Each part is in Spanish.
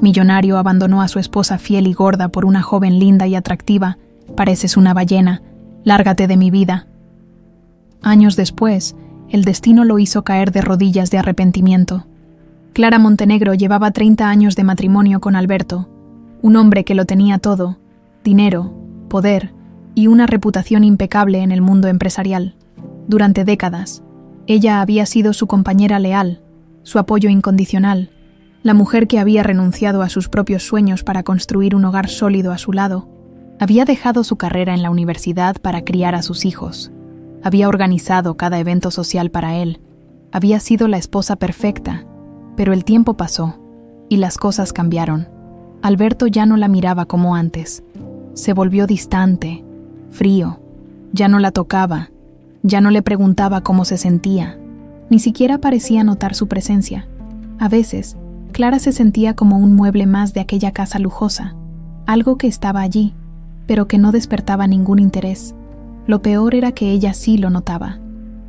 Millonario abandonó a su esposa fiel y gorda por una joven linda y atractiva. Pareces una ballena. Lárgate de mi vida. Años después, el destino lo hizo caer de rodillas de arrepentimiento. Clara Montenegro llevaba 30 años de matrimonio con Alberto, un hombre que lo tenía todo: dinero, poder y una reputación impecable en el mundo empresarial. Durante décadas, ella había sido su compañera leal, su apoyo incondicional, la mujer que había renunciado a sus propios sueños para construir un hogar sólido a su lado. Había dejado su carrera en la universidad para criar a sus hijos. Había organizado cada evento social para él. Había sido la esposa perfecta. Pero el tiempo pasó, y las cosas cambiaron. Alberto ya no la miraba como antes. Se volvió distante, frío. Ya no la tocaba, ya no le preguntaba cómo se sentía. Ni siquiera parecía notar su presencia. A veces, Clara se sentía como un mueble más de aquella casa lujosa, algo que estaba allí, pero que no despertaba ningún interés. Lo peor era que ella sí lo notaba.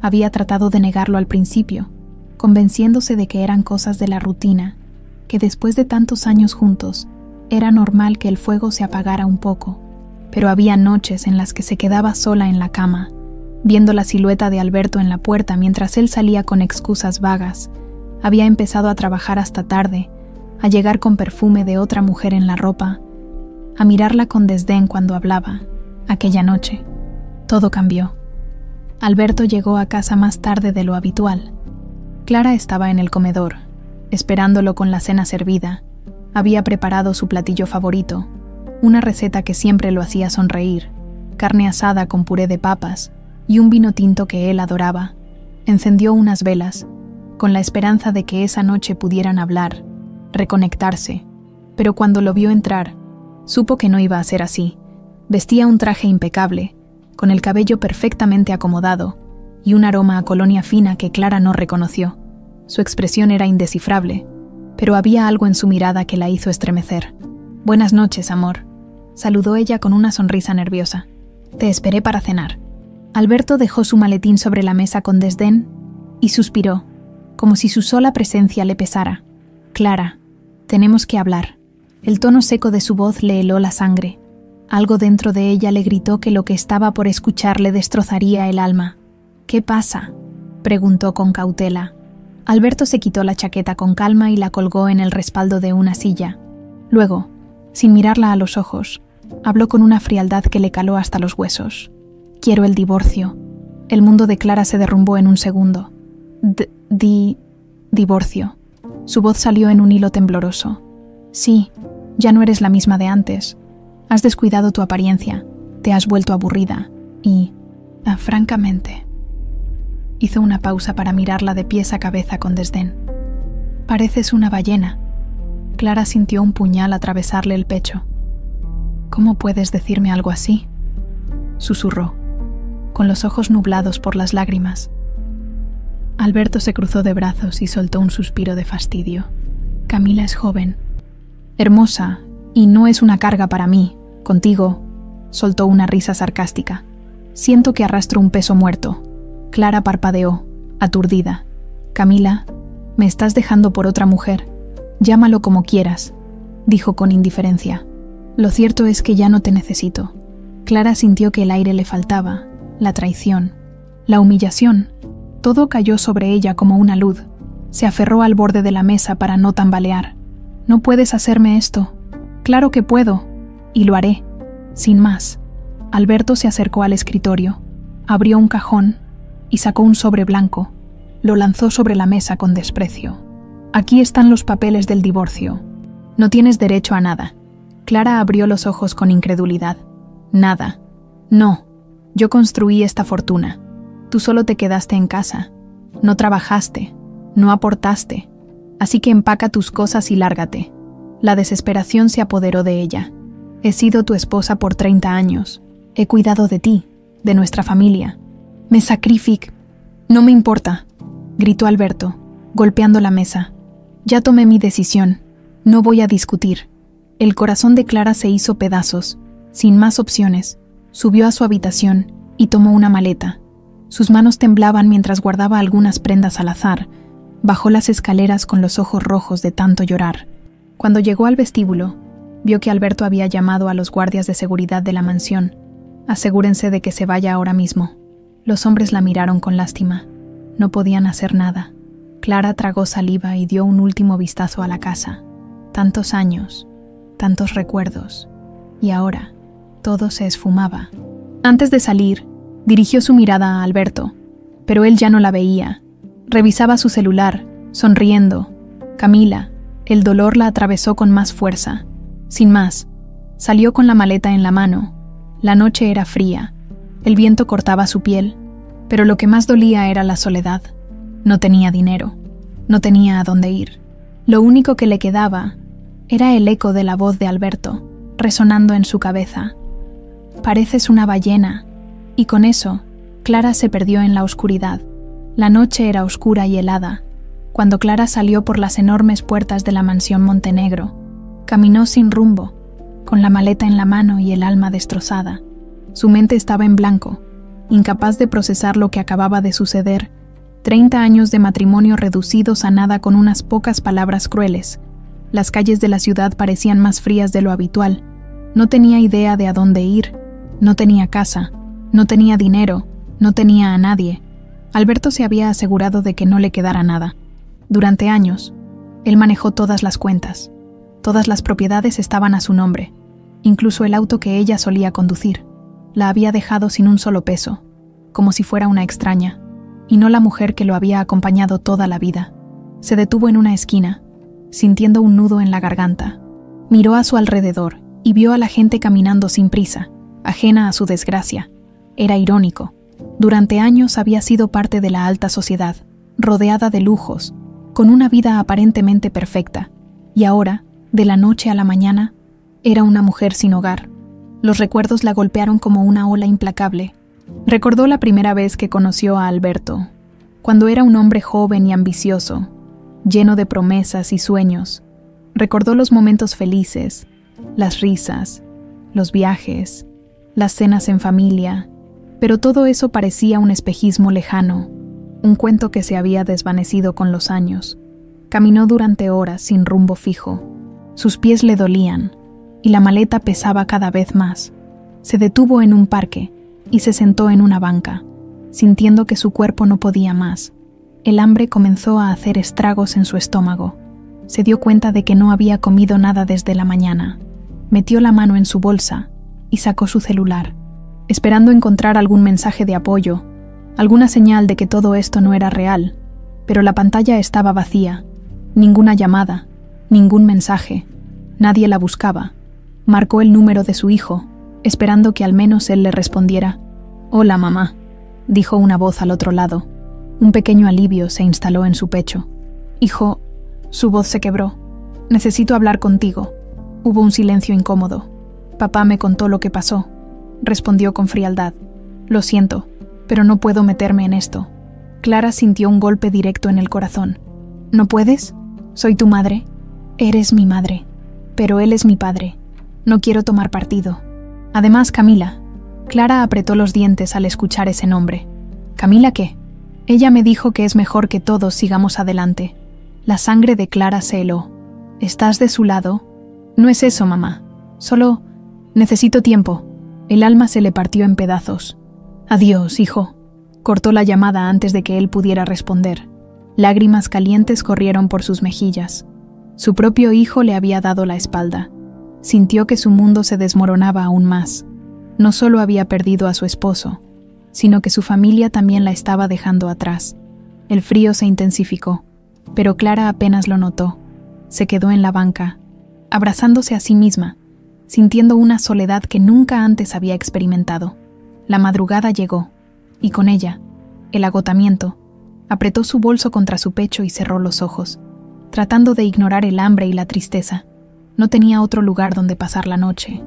Había tratado de negarlo al principio, convenciéndose de que eran cosas de la rutina, que después de tantos años juntos, era normal que el fuego se apagara un poco. Pero había noches en las que se quedaba sola en la cama, viendo la silueta de Alberto en la puerta mientras él salía con excusas vagas. Había empezado a trabajar hasta tarde, a llegar con perfume de otra mujer en la ropa, a mirarla con desdén cuando hablaba. Aquella noche, todo cambió. Alberto llegó a casa más tarde de lo habitual. Clara estaba en el comedor, esperándolo con la cena servida. Había preparado su platillo favorito, una receta que siempre lo hacía sonreír: carne asada con puré de papas y un vino tinto que él adoraba. Encendió unas velas, con la esperanza de que esa noche pudieran hablar, reconectarse. Pero cuando lo vio entrar, supo que no iba a ser así. Vestía un traje impecable, con el cabello perfectamente acomodado y un aroma a colonia fina que Clara no reconoció. Su expresión era indescifrable, pero había algo en su mirada que la hizo estremecer. «Buenas noches, amor», saludó ella con una sonrisa nerviosa. «Te esperé para cenar». Alberto dejó su maletín sobre la mesa con desdén y suspiró, como si su sola presencia le pesara. «Clara, tenemos que hablar». El tono seco de su voz le heló la sangre. Algo dentro de ella le gritó que lo que estaba por escuchar le destrozaría el alma. «¿Qué pasa?», preguntó con cautela. Alberto se quitó la chaqueta con calma y la colgó en el respaldo de una silla. Luego, sin mirarla a los ojos, habló con una frialdad que le caló hasta los huesos. «Quiero el divorcio». El mundo de Clara se derrumbó en un segundo. Divorcio». Su voz salió en un hilo tembloroso. «Sí, ya no eres la misma de antes. Has descuidado tu apariencia, te has vuelto aburrida y, francamente...». Hizo una pausa para mirarla de pies a cabeza con desdén. «Pareces una ballena». Clara sintió un puñal atravesarle el pecho. «¿Cómo puedes decirme algo así?», susurró, con los ojos nublados por las lágrimas. Alberto se cruzó de brazos y soltó un suspiro de fastidio. «Camila es joven, hermosa, y no es una carga para mí. Contigo», soltó una risa sarcástica. «Siento que arrastro un peso muerto». Clara parpadeó, aturdida. «Camila, me estás dejando por otra mujer. Llámalo como quieras», dijo con indiferencia. «Lo cierto es que ya no te necesito». Clara sintió que el aire le faltaba, la traición, la humillación. Todo cayó sobre ella como una luz. Se aferró al borde de la mesa para no tambalear. «No puedes hacerme esto». «Claro que puedo, y lo haré». Sin más, Alberto se acercó al escritorio, abrió un cajón y sacó un sobre blanco. Lo lanzó sobre la mesa con desprecio. «Aquí están los papeles del divorcio. No tienes derecho a nada». Clara abrió los ojos con incredulidad. «Nada. No. Yo construí esta fortuna. Tú solo te quedaste en casa. No trabajaste. No aportaste. Así que empaca tus cosas y lárgate». La desesperación se apoderó de ella. «He sido tu esposa por 30 años. He cuidado de ti, de nuestra familia. Me sacrifico». «No me importa», gritó Alberto, golpeando la mesa. «Ya tomé mi decisión. No voy a discutir». El corazón de Clara se hizo pedazos. Sin más opciones, subió a su habitación y tomó una maleta. Sus manos temblaban mientras guardaba algunas prendas al azar. Bajó las escaleras con los ojos rojos de tanto llorar. Cuando llegó al vestíbulo, vio que Alberto había llamado a los guardias de seguridad de la mansión. Asegúrense de que se vaya ahora mismo. Los hombres la miraron con lástima. No podían hacer nada. Clara tragó saliva y dio un último vistazo a la casa. Tantos años, tantos recuerdos, y ahora todo se esfumaba. Antes de salir, dirigió su mirada a Alberto, pero él ya no la veía. Revisaba su celular, sonriendo. Camila, el dolor la atravesó con más fuerza. Sin más, salió con la maleta en la mano. La noche era fría, el viento cortaba su piel, pero lo que más dolía era la soledad. No tenía dinero, no tenía a dónde ir. Lo único que le quedaba era el eco de la voz de Alberto, resonando en su cabeza. Pareces una ballena. Y con eso, Clara se perdió en la oscuridad. La noche era oscura y helada. Cuando Clara salió por las enormes puertas de la mansión Montenegro, caminó sin rumbo, con la maleta en la mano y el alma destrozada. Su mente estaba en blanco, incapaz de procesar lo que acababa de suceder. 30 años de matrimonio reducidos a nada con unas pocas palabras crueles. Las calles de la ciudad parecían más frías de lo habitual. No tenía idea de a dónde ir. No tenía casa. No tenía dinero. No tenía a nadie. Alberto se había asegurado de que no le quedara nada. Durante años, él manejó todas las cuentas. Todas las propiedades estaban a su nombre, incluso el auto que ella solía conducir. La había dejado sin un solo peso, como si fuera una extraña, y no la mujer que lo había acompañado toda la vida. Se detuvo en una esquina, sintiendo un nudo en la garganta. Miró a su alrededor y vio a la gente caminando sin prisa, ajena a su desgracia. Era irónico. Durante años había sido parte de la alta sociedad, rodeada de lujos, con una vida aparentemente perfecta, y ahora, de la noche a la mañana, era una mujer sin hogar. Los recuerdos la golpearon como una ola implacable. Recordó la primera vez que conoció a Alberto, cuando era un hombre joven y ambicioso, lleno de promesas y sueños. Recordó los momentos felices, las risas, los viajes, las cenas en familia, pero todo eso parecía un espejismo lejano, un cuento que se había desvanecido con los años. Caminó durante horas sin rumbo fijo. Sus pies le dolían, y la maleta pesaba cada vez más. Se detuvo en un parque y se sentó en una banca, sintiendo que su cuerpo no podía más. El hambre comenzó a hacer estragos en su estómago. Se dio cuenta de que no había comido nada desde la mañana. Metió la mano en su bolsa y sacó su celular, esperando encontrar algún mensaje de apoyo, alguna señal de que todo esto no era real, pero la pantalla estaba vacía. Ninguna llamada, ningún mensaje. Nadie la buscaba. Marcó el número de su hijo, esperando que al menos él le respondiera. «Hola, mamá», dijo una voz al otro lado. Un pequeño alivio se instaló en su pecho. «Hijo», su voz se quebró. «Necesito hablar contigo». Hubo un silencio incómodo. «Papá me contó lo que pasó», respondió con frialdad. «Lo siento, pero no puedo meterme en esto». Clara sintió un golpe directo en el corazón. «¿No puedes? Soy tu madre». «Eres mi madre, pero él es mi padre. No quiero tomar partido». Además, Camila. Clara apretó los dientes al escuchar ese nombre. ¿Camila qué? Ella me dijo que es mejor que todos sigamos adelante. La sangre de Clara se heló. ¿Estás de su lado? No es eso, mamá. Solo necesito tiempo. El alma se le partió en pedazos. Adiós, hijo. Cortó la llamada antes de que él pudiera responder. Lágrimas calientes corrieron por sus mejillas. Su propio hijo le había dado la espalda. Sintió que su mundo se desmoronaba aún más. No solo había perdido a su esposo, sino que su familia también la estaba dejando atrás. El frío se intensificó, pero Clara apenas lo notó. Se quedó en la banca, abrazándose a sí misma, sintiendo una soledad que nunca antes había experimentado. La madrugada llegó, y con ella, el agotamiento. Apretó su bolso contra su pecho y cerró los ojos, tratando de ignorar el hambre y la tristeza. No tenía otro lugar donde pasar la noche.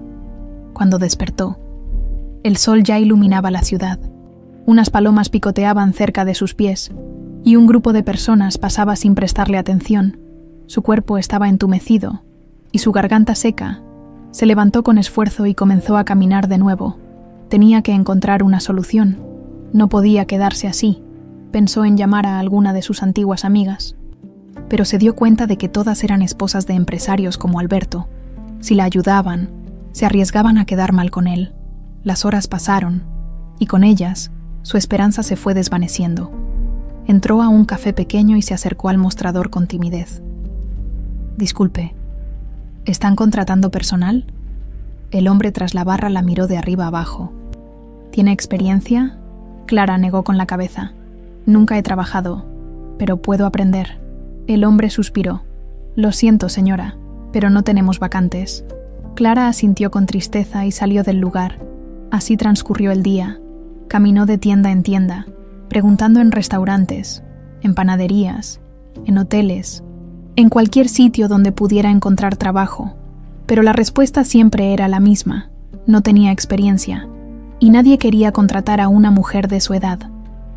Cuando despertó, el sol ya iluminaba la ciudad. Unas palomas picoteaban cerca de sus pies, y un grupo de personas pasaba sin prestarle atención. Su cuerpo estaba entumecido, y su garganta seca. Se levantó con esfuerzo y comenzó a caminar de nuevo. Tenía que encontrar una solución. No podía quedarse así. Pensó en llamar a alguna de sus antiguas amigas. pero se dio cuenta de que todas eran esposas de empresarios como Alberto. Si la ayudaban, se arriesgaban a quedar mal con él. Las horas pasaron, y con ellas, su esperanza se fue desvaneciendo. Entró a un café pequeño y se acercó al mostrador con timidez. «Disculpe, ¿están contratando personal?» El hombre tras la barra la miró de arriba abajo. «¿Tiene experiencia?» Clara negó con la cabeza. «Nunca he trabajado, pero puedo aprender». El hombre suspiró. «Lo siento, señora, pero no tenemos vacantes». Clara asintió con tristeza y salió del lugar. Así transcurrió el día. Caminó de tienda en tienda, preguntando en restaurantes, en panaderías, en hoteles, en cualquier sitio donde pudiera encontrar trabajo. Pero la respuesta siempre era la misma: no tenía experiencia, y nadie quería contratar a una mujer de su edad.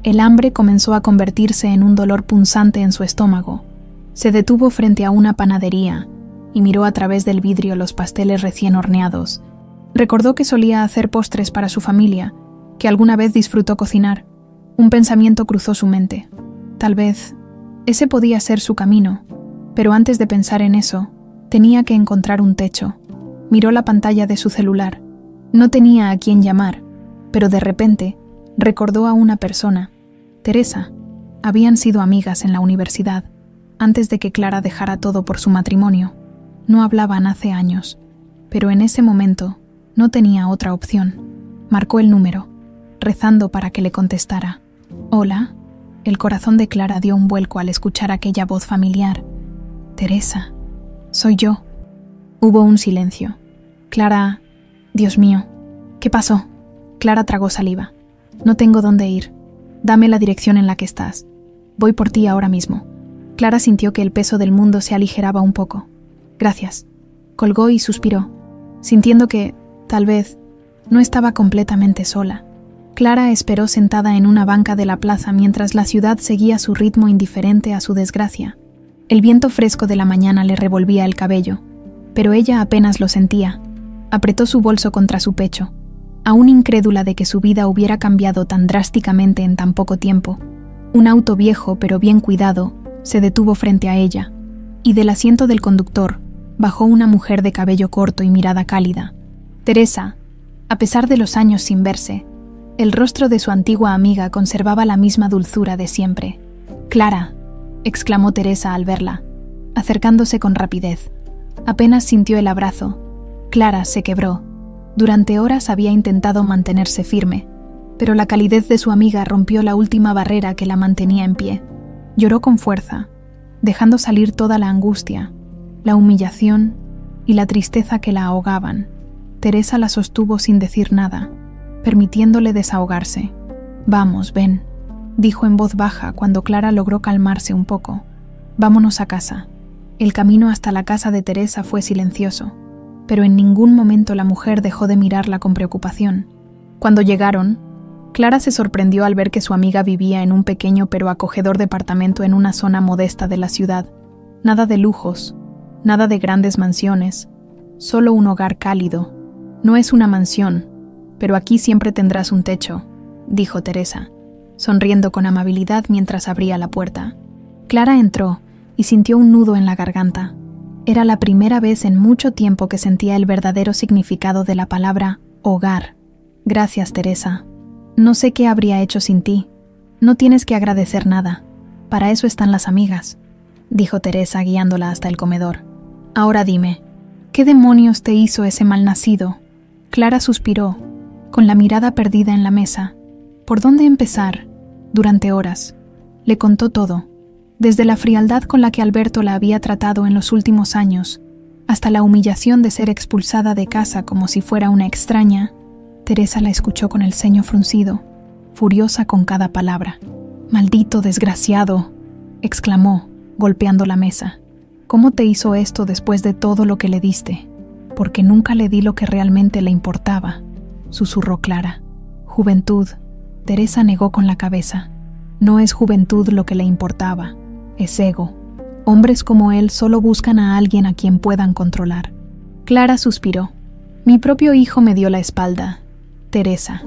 El hambre comenzó a convertirse en un dolor punzante en su estómago. Se detuvo frente a una panadería y miró a través del vidrio los pasteles recién horneados. Recordó que solía hacer postres para su familia, que alguna vez disfrutó cocinar. Un pensamiento cruzó su mente. Tal vez ese podía ser su camino, pero antes de pensar en eso, tenía que encontrar un techo. Miró la pantalla de su celular. No tenía a quién llamar, pero de repente recordó a una persona, Teresa. Habían sido amigas en la universidad, antes de que Clara dejara todo por su matrimonio. No hablaban hace años, pero en ese momento no tenía otra opción. Marcó el número, rezando para que le contestara. «Hola». El corazón de Clara dio un vuelco al escuchar aquella voz familiar. «Teresa, soy yo». Hubo un silencio. «Clara, Dios mío, ¿qué pasó?» Clara tragó saliva. «No tengo dónde ir. Dame la dirección en la que estás. Voy por ti ahora mismo». Clara sintió que el peso del mundo se aligeraba un poco. «Gracias». Colgó y suspiró, sintiendo que, tal vez, no estaba completamente sola. Clara esperó sentada en una banca de la plaza mientras la ciudad seguía su ritmo indiferente a su desgracia. El viento fresco de la mañana le revolvía el cabello, pero ella apenas lo sentía. Apretó su bolso contra su pecho, aún incrédula de que su vida hubiera cambiado tan drásticamente en tan poco tiempo. Un auto viejo pero bien cuidado se detuvo frente a ella, y del asiento del conductor bajó una mujer de cabello corto y mirada cálida. Teresa, a pesar de los años sin verse, el rostro de su antigua amiga conservaba la misma dulzura de siempre. «Clara», exclamó Teresa al verla, acercándose con rapidez. Apenas sintió el abrazo. Clara se quebró. Durante horas había intentado mantenerse firme, pero la calidez de su amiga rompió la última barrera que la mantenía en pie. Lloró con fuerza, dejando salir toda la angustia, la humillación y la tristeza que la ahogaban. Teresa la sostuvo sin decir nada, permitiéndole desahogarse. «Vamos, ven», dijo en voz baja cuando Clara logró calmarse un poco. «Vámonos a casa». El camino hasta la casa de Teresa fue silencioso, pero en ningún momento la mujer dejó de mirarla con preocupación. Cuando llegaron, Clara se sorprendió al ver que su amiga vivía en un pequeño pero acogedor departamento en una zona modesta de la ciudad. Nada de lujos, nada de grandes mansiones, solo un hogar cálido. «No es una mansión, pero aquí siempre tendrás un techo», dijo Teresa, sonriendo con amabilidad mientras abría la puerta. Clara entró y sintió un nudo en la garganta. Era la primera vez en mucho tiempo que sentía el verdadero significado de la palabra hogar. «Gracias, Teresa. No sé qué habría hecho sin ti. No tienes que agradecer nada. Para eso están las amigas», dijo Teresa guiándola hasta el comedor. «Ahora dime, ¿qué demonios te hizo ese malnacido?» Clara suspiró, con la mirada perdida en la mesa. ¿Por dónde empezar? Durante horas. Le contó todo, desde la frialdad con la que Alberto la había tratado en los últimos años, hasta la humillación de ser expulsada de casa como si fuera una extraña. Teresa la escuchó con el ceño fruncido, furiosa con cada palabra. «Maldito desgraciado», exclamó, golpeando la mesa. «¿Cómo te hizo esto después de todo lo que le diste?» «Porque nunca le di lo que realmente le importaba», susurró Clara. «Juventud». Teresa negó con la cabeza. «No es juventud lo que le importaba, es ego. Hombres como él solo buscan a alguien a quien puedan controlar». Clara suspiró. «Mi propio hijo me dio la espalda, Teresa.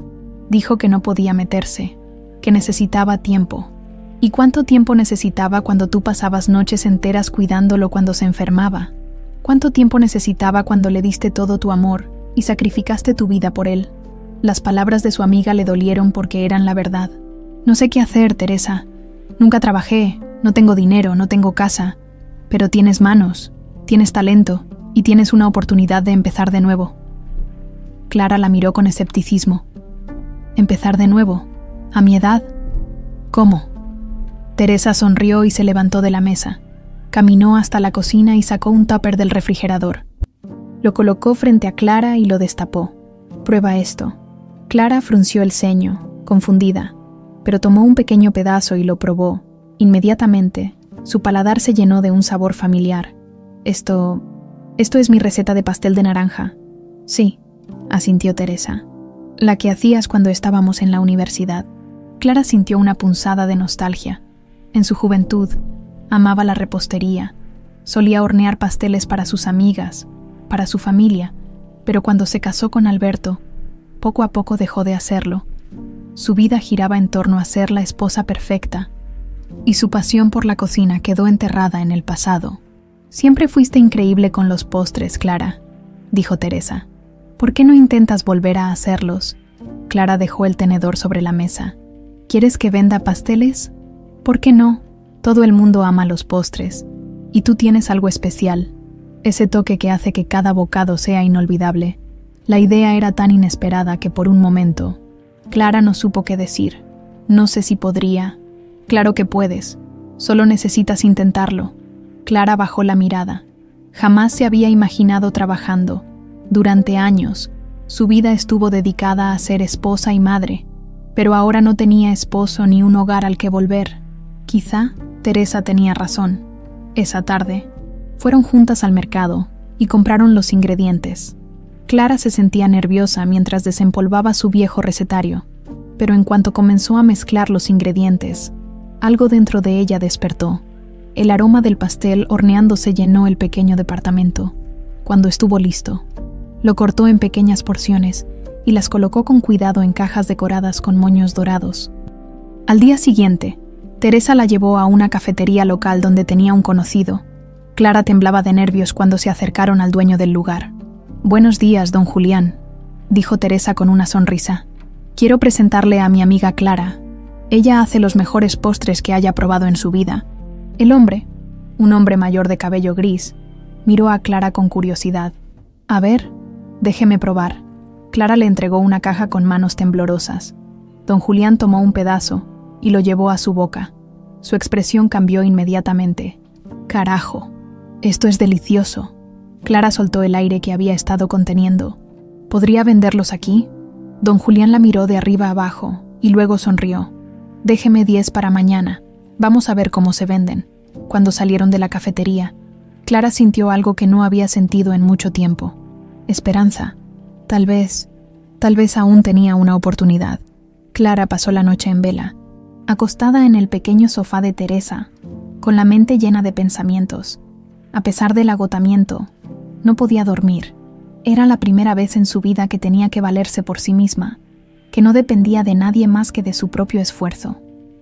Dijo que no podía meterse, que necesitaba tiempo. ¿Y cuánto tiempo necesitaba cuando tú pasabas noches enteras cuidándolo cuando se enfermaba? ¿Cuánto tiempo necesitaba cuando le diste todo tu amor y sacrificaste tu vida por él? Las palabras de su amiga le dolieron porque eran la verdad. No sé qué hacer, Teresa. Nunca trabajé, no tengo dinero, no tengo casa. Pero tienes manos, tienes talento y tienes una oportunidad de empezar de nuevo. Clara la miró con escepticismo. ¿Empezar de nuevo? ¿A mi edad? ¿Cómo? Teresa sonrió y se levantó de la mesa. Caminó hasta la cocina y sacó un tupper del refrigerador. Lo colocó frente a Clara y lo destapó. «Prueba esto». Clara frunció el ceño, confundida, pero tomó un pequeño pedazo y lo probó. Inmediatamente, su paladar se llenó de un sabor familiar. Esto es mi receta de pastel de naranja. Sí, asintió Teresa. La que hacías cuando estábamos en la universidad. Clara sintió una punzada de nostalgia. En su juventud, amaba la repostería. Solía hornear pasteles para sus amigas, para su familia, pero cuando se casó con Alberto, poco a poco dejó de hacerlo. Su vida giraba en torno a ser la esposa perfecta, y su pasión por la cocina quedó enterrada en el pasado. «Siempre fuiste increíble con los postres, Clara», dijo Teresa. «¿Por qué no intentas volver a hacerlos?» Clara dejó el tenedor sobre la mesa. «¿Quieres que venda pasteles? ¿Por qué no? Todo el mundo ama los postres. Y tú tienes algo especial. Ese toque que hace que cada bocado sea inolvidable». La idea era tan inesperada que por un momento, Clara no supo qué decir. «No sé si podría». «Claro que puedes. Solo necesitas intentarlo». Clara bajó la mirada. Jamás se había imaginado trabajando. Durante años, su vida estuvo dedicada a ser esposa y madre, pero ahora no tenía esposo ni un hogar al que volver. Quizá Teresa tenía razón. Esa tarde, fueron juntas al mercado y compraron los ingredientes. Clara se sentía nerviosa mientras desempolvaba su viejo recetario, pero en cuanto comenzó a mezclar los ingredientes, algo dentro de ella despertó. El aroma del pastel horneándose llenó el pequeño departamento. Cuando estuvo listo, lo cortó en pequeñas porciones y las colocó con cuidado en cajas decoradas con moños dorados. Al día siguiente, Teresa la llevó a una cafetería local donde tenía un conocido. Clara temblaba de nervios cuando se acercaron al dueño del lugar. «Buenos días, don Julián», dijo Teresa con una sonrisa. «Quiero presentarle a mi amiga Clara. Ella hace los mejores postres que haya probado en su vida». El hombre, un hombre mayor de cabello gris, miró a Clara con curiosidad. «A ver, déjeme probar». Clara le entregó una caja con manos temblorosas. Don Julián tomó un pedazo y lo llevó a su boca. Su expresión cambió inmediatamente. «Carajo, esto es delicioso». Clara soltó el aire que había estado conteniendo. «¿Podría venderlos aquí?» Don Julián la miró de arriba abajo y luego sonrió. «Déjeme 10 para mañana. Vamos a ver cómo se venden». Cuando salieron de la cafetería, Clara sintió algo que no había sentido en mucho tiempo. Esperanza. Tal vez aún tenía una oportunidad. Clara pasó la noche en vela, acostada en el pequeño sofá de Teresa, con la mente llena de pensamientos. A pesar del agotamiento, no podía dormir. Era la primera vez en su vida que tenía que valerse por sí misma, que no dependía de nadie más que de su propio esfuerzo.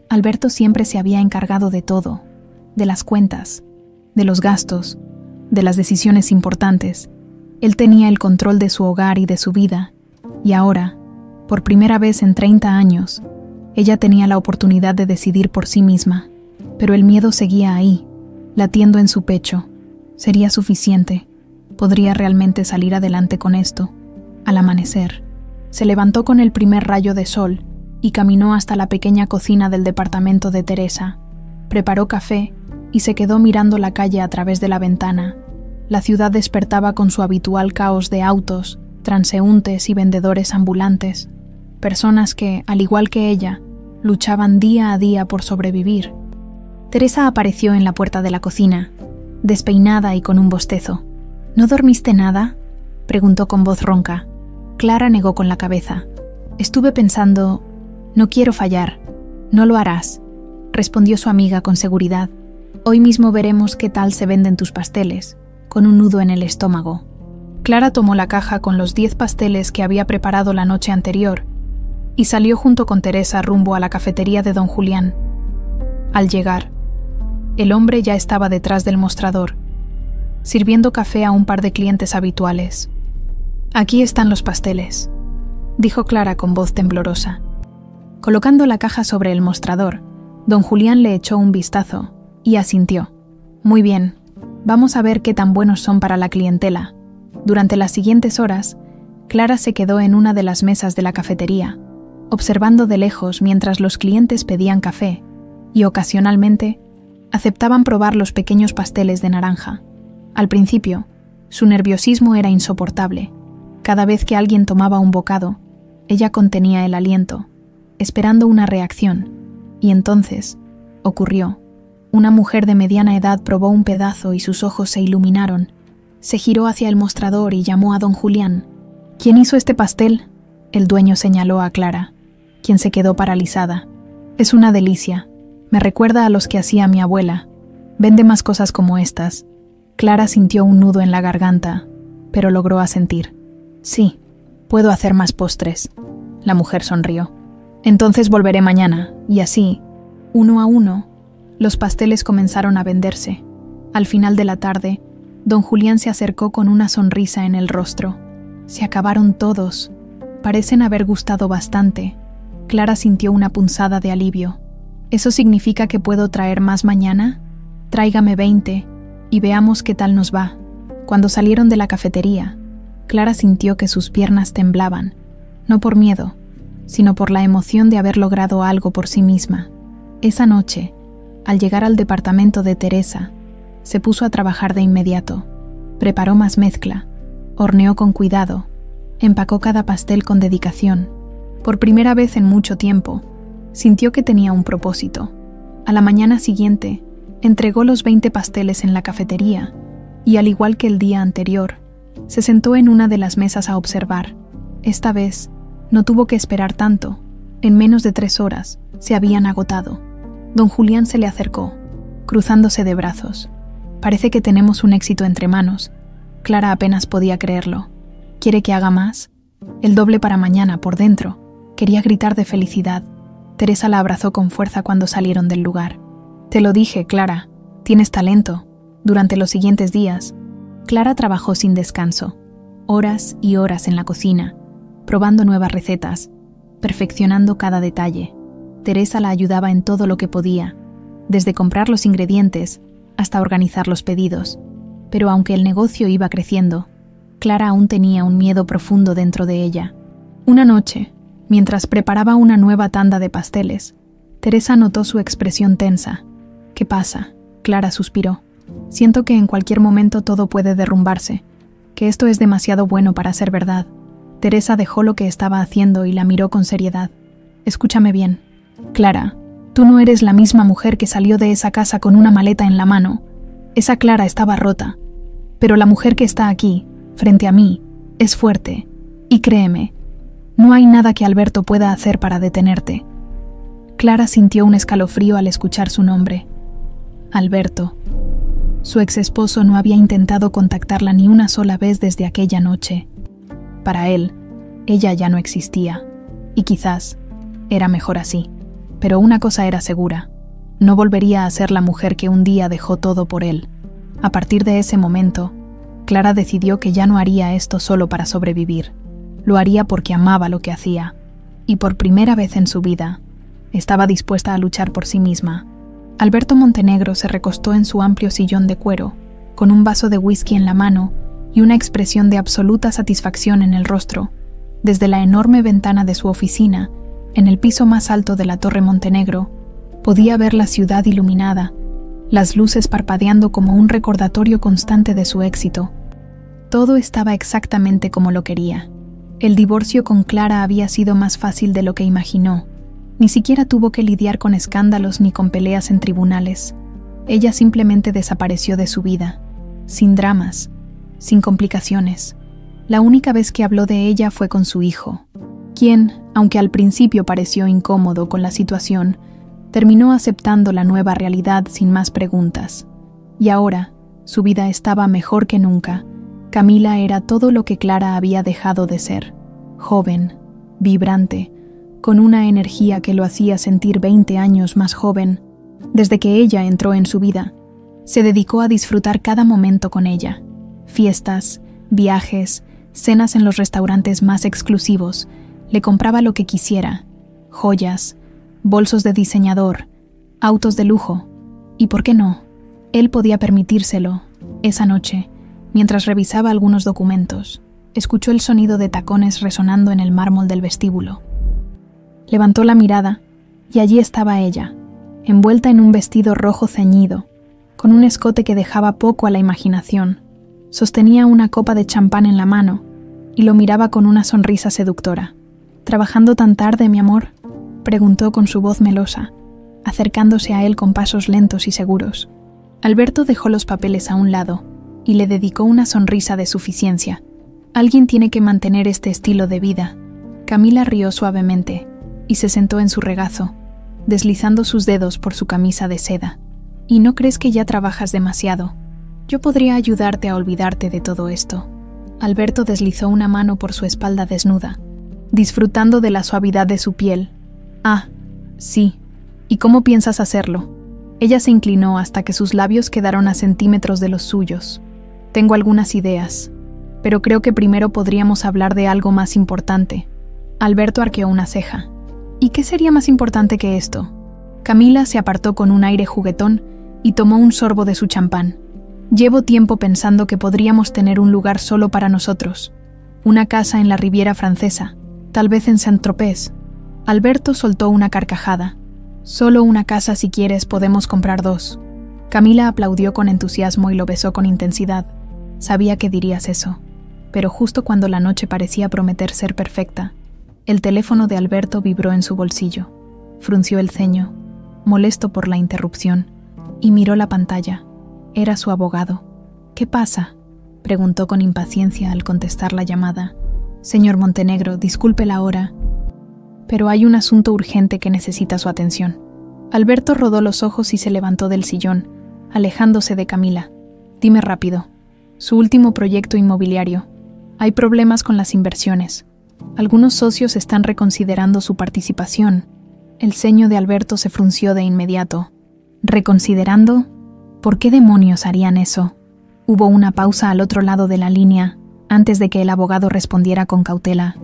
Alberto siempre se había encargado de todo, de las cuentas, de los gastos, de las decisiones importantes. Él tenía el control de su hogar y de su vida, y ahora, por primera vez en 30 años, ella tenía la oportunidad de decidir por sí misma. Pero el miedo seguía ahí, latiendo en su pecho. ¿Sería suficiente? ¿Podría realmente salir adelante con esto? Al amanecer, se levantó con el primer rayo de sol y caminó hasta la pequeña cocina del departamento de Teresa. Preparó café y se quedó mirando la calle a través de la ventana. La ciudad despertaba con su habitual caos de autos, transeúntes y vendedores ambulantes, personas que, al igual que ella, luchaban día a día por sobrevivir. Teresa apareció en la puerta de la cocina, despeinada y con un bostezo. «¿No dormiste nada?», preguntó con voz ronca. Clara negó con la cabeza. «Estuve pensando, no quiero fallar». «No lo harás», respondió su amiga con seguridad. «Hoy mismo veremos qué tal se venden tus pasteles», con un nudo en el estómago. Clara tomó la caja con los 10 pasteles que había preparado la noche anterior y salió junto con Teresa rumbo a la cafetería de don Julián. Al llegar, el hombre ya estaba detrás del mostrador, sirviendo café a un par de clientes habituales. «Aquí están los pasteles», dijo Clara con voz temblorosa. Colocando la caja sobre el mostrador, don Julián le echó un vistazo y asintió. «Muy bien, vamos a ver qué tan buenos son para la clientela». Durante las siguientes horas, Clara se quedó en una de las mesas de la cafetería, observando de lejos mientras los clientes pedían café y, ocasionalmente, aceptaban probar los pequeños pasteles de naranja. Al principio, su nerviosismo era insoportable. Cada vez que alguien tomaba un bocado, ella contenía el aliento, esperando una reacción, y entonces ocurrió. Una mujer de mediana edad probó un pedazo y sus ojos se iluminaron. Se giró hacia el mostrador y llamó a don Julián. «¿Quién hizo este pastel?», el dueño señaló a Clara, quien se quedó paralizada. «Es una delicia. Me recuerda a los que hacía mi abuela. Vende más cosas como estas». Clara sintió un nudo en la garganta, pero logró asentir. «Sí, puedo hacer más postres». La mujer sonrió. «Entonces volveré mañana», y así, uno a uno, los pasteles comenzaron a venderse. Al final de la tarde, don Julián se acercó con una sonrisa en el rostro. «Se acabaron todos. Parecen haber gustado bastante». Clara sintió una punzada de alivio. «¿Eso significa que puedo traer más mañana? Tráigame 20 y veamos qué tal nos va». Cuando salieron de la cafetería, Clara sintió que sus piernas temblaban, no por miedo, sino por la emoción de haber logrado algo por sí misma. Esa noche, al llegar al departamento de Teresa, se puso a trabajar de inmediato. Preparó más mezcla, horneó con cuidado, empacó cada pastel con dedicación. Por primera vez en mucho tiempo, sintió que tenía un propósito. A la mañana siguiente, entregó los 20 pasteles en la cafetería y, al igual que el día anterior, se sentó en una de las mesas a observar. Esta vez, no tuvo que esperar tanto. En menos de 3 horas, se habían agotado. Don Julián se le acercó, cruzándose de brazos. «Parece que tenemos un éxito entre manos». Clara apenas podía creerlo. «¿Quiere que haga más?». «El doble para mañana, por dentro». Quería gritar de felicidad. Teresa la abrazó con fuerza cuando salieron del lugar. «Te lo dije, Clara. Tienes talento». Durante los siguientes días, Clara trabajó sin descanso, horas y horas en la cocina, probando nuevas recetas, perfeccionando cada detalle. Teresa la ayudaba en todo lo que podía, desde comprar los ingredientes hasta organizar los pedidos. Pero aunque el negocio iba creciendo, Clara aún tenía un miedo profundo dentro de ella. Una noche, mientras preparaba una nueva tanda de pasteles, Teresa notó su expresión tensa. «¿Qué pasa?», Clara suspiró. «Siento que en cualquier momento todo puede derrumbarse, que esto es demasiado bueno para ser verdad». Teresa dejó lo que estaba haciendo y la miró con seriedad. «Escúchame bien. Clara, tú no eres la misma mujer que salió de esa casa con una maleta en la mano. Esa Clara estaba rota. Pero la mujer que está aquí, frente a mí, es fuerte. Y créeme, no hay nada que Alberto pueda hacer para detenerte». Clara sintió un escalofrío al escuchar su nombre. Alberto. Su exesposo no había intentado contactarla ni una sola vez desde aquella noche. Para él, ella ya no existía, y quizás era mejor así. Pero una cosa era segura: no volvería a ser la mujer que un día dejó todo por él. A partir de ese momento, Clara decidió que ya no haría esto solo para sobrevivir. Lo haría porque amaba lo que hacía, y por primera vez en su vida, estaba dispuesta a luchar por sí misma. Alberto Montenegro se recostó en su amplio sillón de cuero, con un vaso de whisky en la mano y una expresión de absoluta satisfacción en el rostro. Desde la enorme ventana de su oficina, en el piso más alto de la Torre Montenegro, podía ver la ciudad iluminada, las luces parpadeando como un recordatorio constante de su éxito. Todo estaba exactamente como lo quería. El divorcio con Clara había sido más fácil de lo que imaginó. Ni siquiera tuvo que lidiar con escándalos ni con peleas en tribunales. Ella simplemente desapareció de su vida, sin dramas, sin complicaciones. La única vez que habló de ella fue con su hijo, quien, aunque al principio pareció incómodo con la situación, terminó aceptando la nueva realidad sin más preguntas. Y ahora, su vida estaba mejor que nunca. Camila era todo lo que Clara había dejado de ser: joven, vibrante, con una energía que lo hacía sentir 20 años más joven. Desde que ella entró en su vida, se dedicó a disfrutar cada momento con ella. Fiestas, viajes, cenas en los restaurantes más exclusivos, le compraba lo que quisiera, joyas, bolsos de diseñador, autos de lujo, y ¿por qué no? Él podía permitírselo. Esa noche, mientras revisaba algunos documentos, escuchó el sonido de tacones resonando en el mármol del vestíbulo. Levantó la mirada y allí estaba ella, envuelta en un vestido rojo ceñido, con un escote que dejaba poco a la imaginación. Sostenía una copa de champán en la mano y lo miraba con una sonrisa seductora. ¿Trabajando tan tarde, mi amor?, preguntó con su voz melosa, acercándose a él con pasos lentos y seguros. Alberto dejó los papeles a un lado y le dedicó una sonrisa de suficiencia. Alguien tiene que mantener este estilo de vida. Camila rió suavemente y se sentó en su regazo, deslizando sus dedos por su camisa de seda. ¿Y no crees que ya trabajas demasiado? Yo podría ayudarte a olvidarte de todo esto. Alberto deslizó una mano por su espalda desnuda, disfrutando de la suavidad de su piel. Ah, sí. ¿Y cómo piensas hacerlo? Ella se inclinó hasta que sus labios quedaron a centímetros de los suyos. Tengo algunas ideas, pero creo que primero podríamos hablar de algo más importante. Alberto arqueó una ceja. ¿Y qué sería más importante que esto? Camila se apartó con un aire juguetón y tomó un sorbo de su champán. Llevo tiempo pensando que podríamos tener un lugar solo para nosotros. Una casa en la Riviera Francesa, tal vez en Saint-Tropez. Alberto soltó una carcajada. Solo una casa si quieres, podemos comprar 2. Camila aplaudió con entusiasmo y lo besó con intensidad. Sabía que dirías eso, pero justo cuando la noche parecía prometer ser perfecta, el teléfono de Alberto vibró en su bolsillo. Frunció el ceño, molesto por la interrupción, y miró la pantalla. Era su abogado. ¿Qué pasa?, preguntó con impaciencia al contestar la llamada. Señor Montenegro, disculpe la hora, pero hay un asunto urgente que necesita su atención. Alberto rodó los ojos y se levantó del sillón, alejándose de Camila. Dime rápido. Su último proyecto inmobiliario. Hay problemas con las inversiones. Algunos socios están reconsiderando su participación. El ceño de Alberto se frunció de inmediato. ¿Reconsiderando? ¿Por qué demonios harían eso? Hubo una pausa al otro lado de la línea, antes de que el abogado respondiera con cautela.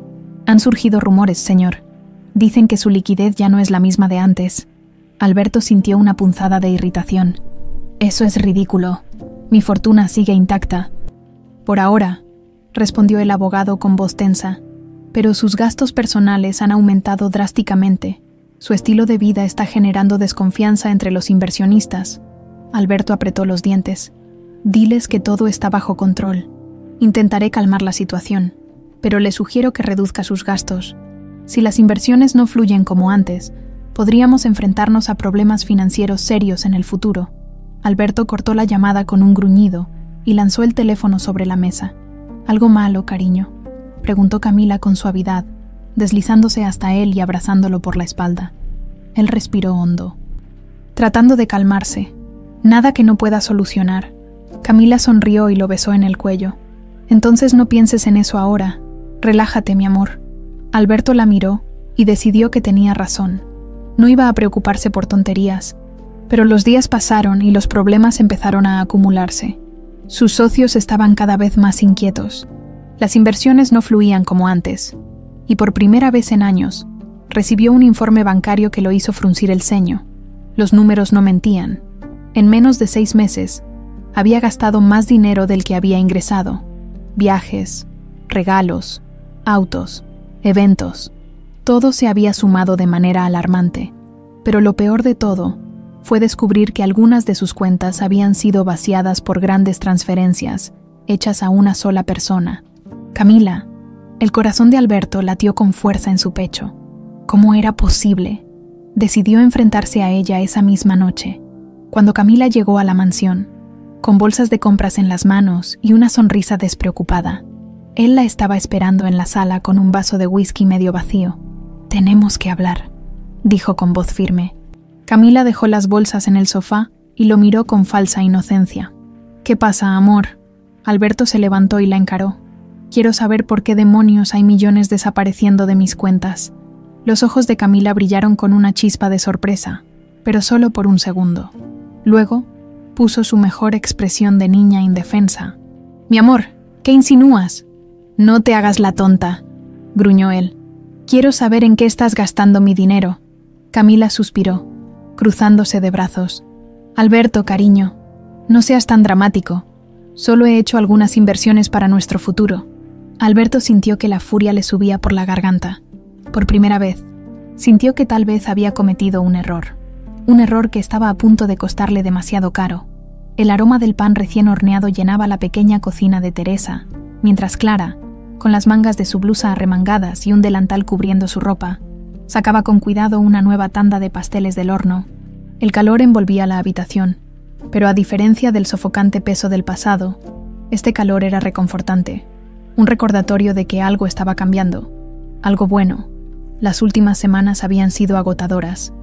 Han surgido rumores, señor. Dicen que su liquidez ya no es la misma de antes. Alberto sintió una punzada de irritación. Eso es ridículo. Mi fortuna sigue intacta. Por ahora, respondió el abogado con voz tensa, pero sus gastos personales han aumentado drásticamente. Su estilo de vida está generando desconfianza entre los inversionistas. Alberto apretó los dientes. Diles que todo está bajo control. Intentaré calmar la situación, pero le sugiero que reduzca sus gastos. Si las inversiones no fluyen como antes, podríamos enfrentarnos a problemas financieros serios en el futuro. Alberto cortó la llamada con un gruñido y lanzó el teléfono sobre la mesa. ¿Algo malo, cariño?, preguntó Camila con suavidad, deslizándose hasta él y abrazándolo por la espalda. Él respiró hondo, tratando de calmarse. Nada que no pueda solucionar. Camila sonrió y lo besó en el cuello. Entonces no pienses en eso ahora. Relájate, mi amor. Alberto la miró y decidió que tenía razón. No iba a preocuparse por tonterías, pero los días pasaron y los problemas empezaron a acumularse. Sus socios estaban cada vez más inquietos. Las inversiones no fluían como antes, y por primera vez en años, recibió un informe bancario que lo hizo fruncir el ceño. Los números no mentían. En menos de 6 meses, había gastado más dinero del que había ingresado. Viajes, regalos, autos, eventos. Todo se había sumado de manera alarmante, pero lo peor de todo fue descubrir que algunas de sus cuentas habían sido vaciadas por grandes transferencias, hechas a una sola persona. Camila. El corazón de Alberto latió con fuerza en su pecho. ¿Cómo era posible? Decidió enfrentarse a ella esa misma noche. Cuando Camila llegó a la mansión, con bolsas de compras en las manos y una sonrisa despreocupada, él la estaba esperando en la sala con un vaso de whisky medio vacío. «Tenemos que hablar», dijo con voz firme. Camila dejó las bolsas en el sofá y lo miró con falsa inocencia. «¿Qué pasa, amor?» Alberto se levantó y la encaró. «Quiero saber por qué demonios hay millones desapareciendo de mis cuentas». Los ojos de Camila brillaron con una chispa de sorpresa. pero solo por un segundo. Luego, puso su mejor expresión de niña indefensa. «Mi amor, ¿qué insinúas?» «No te hagas la tonta», gruñó él. «Quiero saber en qué estás gastando mi dinero». Camila suspiró, cruzándose de brazos. «Alberto, cariño, no seas tan dramático. Solo he hecho algunas inversiones para nuestro futuro». Alberto sintió que la furia le subía por la garganta. Por primera vez, sintió que tal vez había cometido un error que estaba a punto de costarle demasiado caro. El aroma del pan recién horneado llenaba la pequeña cocina de Teresa, mientras Clara, con las mangas de su blusa arremangadas y un delantal cubriendo su ropa, sacaba con cuidado una nueva tanda de pasteles del horno. El calor envolvía la habitación, pero a diferencia del sofocante peso del pasado, este calor era reconfortante, un recordatorio de que algo estaba cambiando, algo bueno. Las últimas semanas habían sido agotadoras.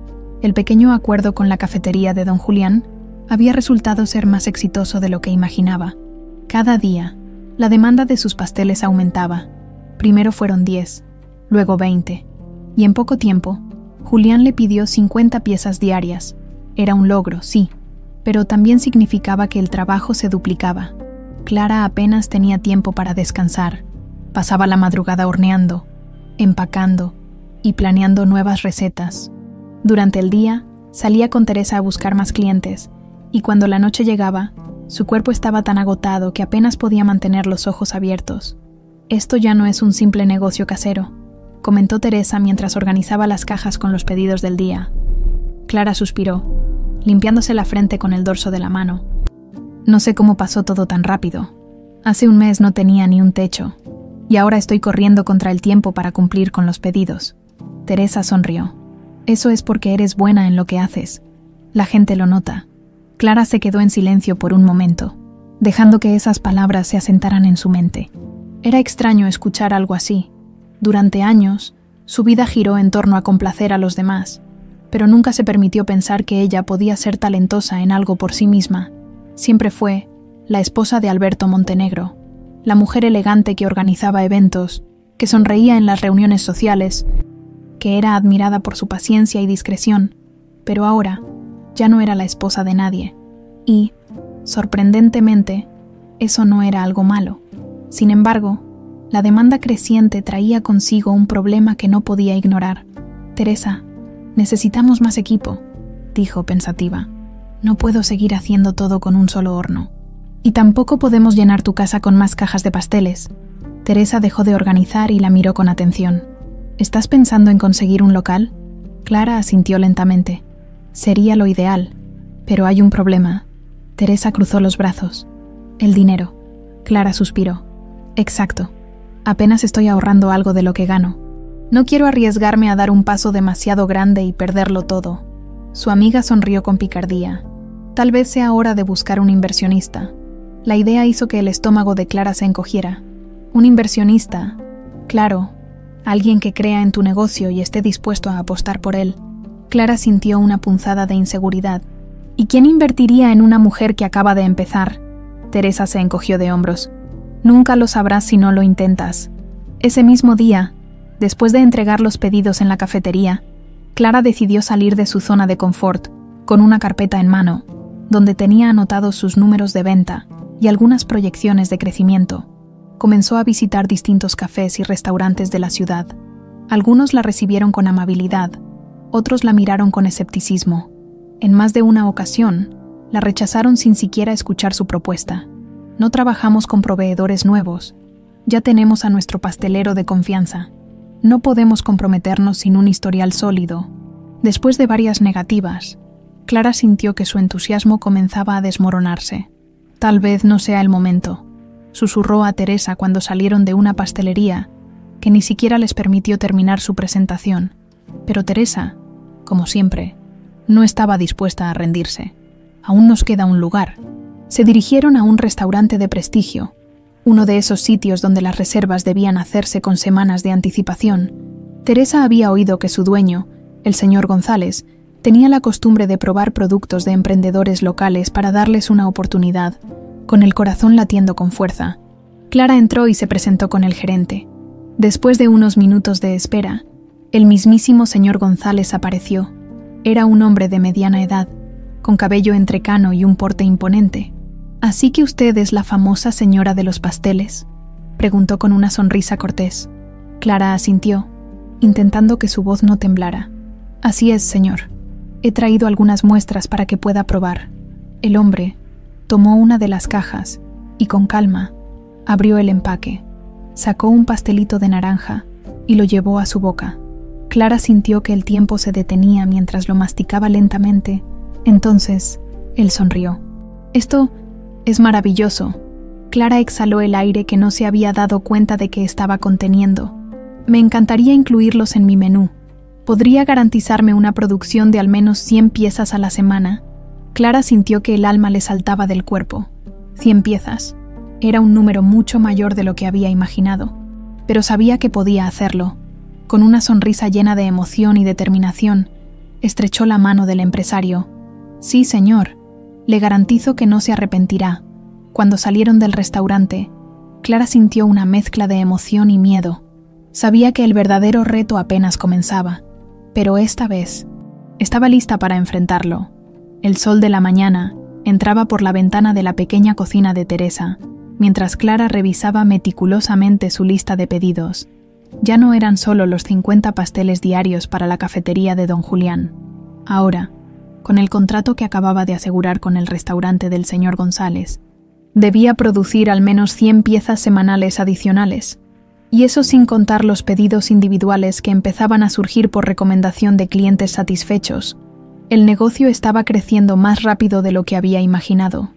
El pequeño acuerdo con la cafetería de don Julián había resultado ser más exitoso de lo que imaginaba. Cada día, la demanda de sus pasteles aumentaba. Primero fueron 10, luego 20, y en poco tiempo, Julián le pidió 50 piezas diarias. Era un logro, sí, pero también significaba que el trabajo se duplicaba. Clara apenas tenía tiempo para descansar. Pasaba la madrugada horneando, empacando y planeando nuevas recetas. Durante el día, salía con Teresa a buscar más clientes, y cuando la noche llegaba, su cuerpo estaba tan agotado que apenas podía mantener los ojos abiertos. «Esto ya no es un simple negocio casero», comentó Teresa mientras organizaba las cajas con los pedidos del día. Clara suspiró, limpiándose la frente con el dorso de la mano. «No sé cómo pasó todo tan rápido. Hace un mes no tenía ni un techo, y ahora estoy corriendo contra el tiempo para cumplir con los pedidos». Teresa sonrió. «Eso es porque eres buena en lo que haces. La gente lo nota». Clara se quedó en silencio por un momento, dejando que esas palabras se asentaran en su mente. Era extraño escuchar algo así. Durante años, su vida giró en torno a complacer a los demás, pero nunca se permitió pensar que ella podía ser talentosa en algo por sí misma. Siempre fue la esposa de Alberto Montenegro, la mujer elegante que organizaba eventos, que sonreía en las reuniones sociales, que era admirada por su paciencia y discreción, pero ahora ya no era la esposa de nadie. Y, sorprendentemente, eso no era algo malo. Sin embargo, la demanda creciente traía consigo un problema que no podía ignorar. «Teresa, necesitamos más equipo», dijo pensativa. «No puedo seguir haciendo todo con un solo horno. Y tampoco podemos llenar tu casa con más cajas de pasteles». Teresa dejó de organizar y la miró con atención. «¿Estás pensando en conseguir un local?» Clara asintió lentamente. «Sería lo ideal, pero hay un problema». Teresa cruzó los brazos. «El dinero». Clara suspiró. «Exacto. Apenas estoy ahorrando algo de lo que gano. No quiero arriesgarme a dar un paso demasiado grande y perderlo todo». Su amiga sonrió con picardía. «Tal vez sea hora de buscar un inversionista». La idea hizo que el estómago de Clara se encogiera. «Un inversionista. Claro, alguien que crea en tu negocio y esté dispuesto a apostar por él». Clara sintió una punzada de inseguridad. ¿Y quién invertiría en una mujer que acaba de empezar? Teresa se encogió de hombros. «Nunca lo sabrás si no lo intentas». Ese mismo día, después de entregar los pedidos en la cafetería, Clara decidió salir de su zona de confort, con una carpeta en mano, donde tenía anotados sus números de venta y algunas proyecciones de crecimiento. Comenzó a visitar distintos cafés y restaurantes de la ciudad. Algunos la recibieron con amabilidad, otros la miraron con escepticismo. En más de una ocasión, la rechazaron sin siquiera escuchar su propuesta. «No trabajamos con proveedores nuevos. Ya tenemos a nuestro pastelero de confianza. No podemos comprometernos sin un historial sólido». Después de varias negativas, Clara sintió que su entusiasmo comenzaba a desmoronarse. «Tal vez no sea el momento», susurró a Teresa cuando salieron de una pastelería que ni siquiera les permitió terminar su presentación. Pero Teresa, como siempre, no estaba dispuesta a rendirse. «Aún nos queda un lugar». Se dirigieron a un restaurante de prestigio, uno de esos sitios donde las reservas debían hacerse con semanas de anticipación. Teresa había oído que su dueño, el señor González, tenía la costumbre de probar productos de emprendedores locales para darles una oportunidad, con el corazón latiendo con fuerza. Clara entró y se presentó con el gerente. Después de unos minutos de espera, el mismísimo señor González apareció. Era un hombre de mediana edad, con cabello entrecano y un porte imponente. «¿Así que usted es la famosa señora de los pasteles?», preguntó con una sonrisa cortés. Clara asintió, intentando que su voz no temblara. «Así es, señor. He traído algunas muestras para que pueda probar». El hombre tomó una de las cajas y con calma abrió el empaque. Sacó un pastelito de naranja y lo llevó a su boca. Clara sintió que el tiempo se detenía mientras lo masticaba lentamente. Entonces, él sonrió. «Esto es maravilloso». Clara exhaló el aire que no se había dado cuenta de que estaba conteniendo. «Me encantaría incluirlos en mi menú. ¿Podría garantizarme una producción de al menos 100 piezas a la semana?» Clara sintió que el alma le saltaba del cuerpo. 100 piezas. Era un número mucho mayor de lo que había imaginado, pero sabía que podía hacerlo. Con una sonrisa llena de emoción y determinación, estrechó la mano del empresario. «Sí, señor. Le garantizo que no se arrepentirá». Cuando salieron del restaurante, Clara sintió una mezcla de emoción y miedo. Sabía que el verdadero reto apenas comenzaba, pero esta vez estaba lista para enfrentarlo. El sol de la mañana entraba por la ventana de la pequeña cocina de Teresa, mientras Clara revisaba meticulosamente su lista de pedidos. Ya no eran solo los 50 pasteles diarios para la cafetería de don Julián. Ahora, con el contrato que acababa de asegurar con el restaurante del señor González, debía producir al menos 100 piezas semanales adicionales, y eso sin contar los pedidos individuales que empezaban a surgir por recomendación de clientes satisfechos. El negocio estaba creciendo más rápido de lo que había imaginado,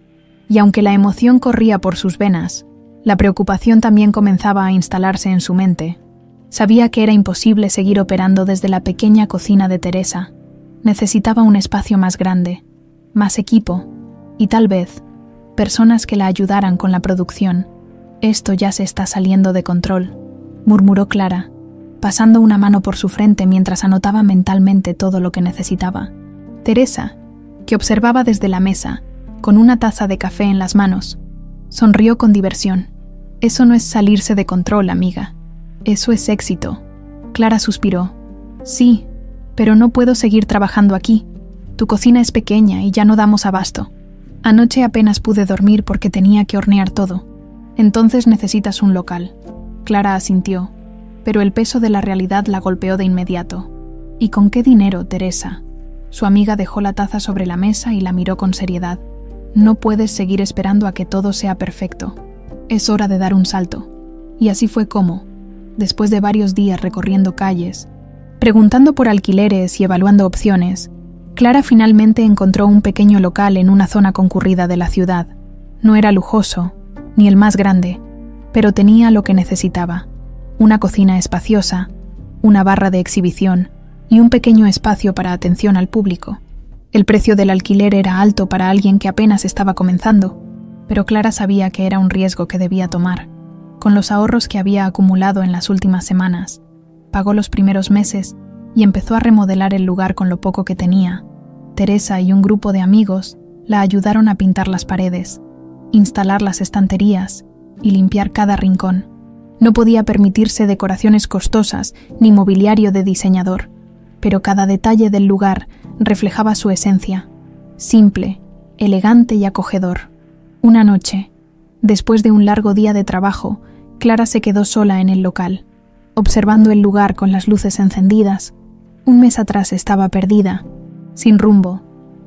y aunque la emoción corría por sus venas, la preocupación también comenzaba a instalarse en su mente. Sabía que era imposible seguir operando desde la pequeña cocina de Teresa. Necesitaba un espacio más grande, más equipo, y tal vez personas que la ayudaran con la producción. «Esto ya se está saliendo de control», murmuró Clara, pasando una mano por su frente mientras anotaba mentalmente todo lo que necesitaba. Teresa, que observaba desde la mesa, con una taza de café en las manos, sonrió con diversión. «Eso no es salirse de control, amiga. Eso es éxito». Clara suspiró. «Sí, pero no puedo seguir trabajando aquí. Tu cocina es pequeña y ya no damos abasto. Anoche apenas pude dormir porque tenía que hornear todo. Entonces necesitas un local». Clara asintió, pero el peso de la realidad la golpeó de inmediato. «¿Y con qué dinero, Teresa?». Su amiga dejó la taza sobre la mesa y la miró con seriedad. «No puedes seguir esperando a que todo sea perfecto. Es hora de dar un salto». Y así fue como, después de varios días recorriendo calles, preguntando por alquileres y evaluando opciones, Clara finalmente encontró un pequeño local en una zona concurrida de la ciudad. No era lujoso, ni el más grande, pero tenía lo que necesitaba: una cocina espaciosa, una barra de exhibición y un pequeño espacio para atención al público. El precio del alquiler era alto para alguien que apenas estaba comenzando, pero Clara sabía que era un riesgo que debía tomar. Con los ahorros que había acumulado en las últimas semanas, pagó los primeros meses y empezó a remodelar el lugar con lo poco que tenía. Teresa y un grupo de amigos la ayudaron a pintar las paredes, instalar las estanterías y limpiar cada rincón. No podía permitirse decoraciones costosas ni mobiliario de diseñador, pero cada detalle del lugar reflejaba su esencia: simple, elegante y acogedor. Una noche, después de un largo día de trabajo, Clara se quedó sola en el local, observando el lugar con las luces encendidas. Un mes atrás estaba perdida, sin rumbo.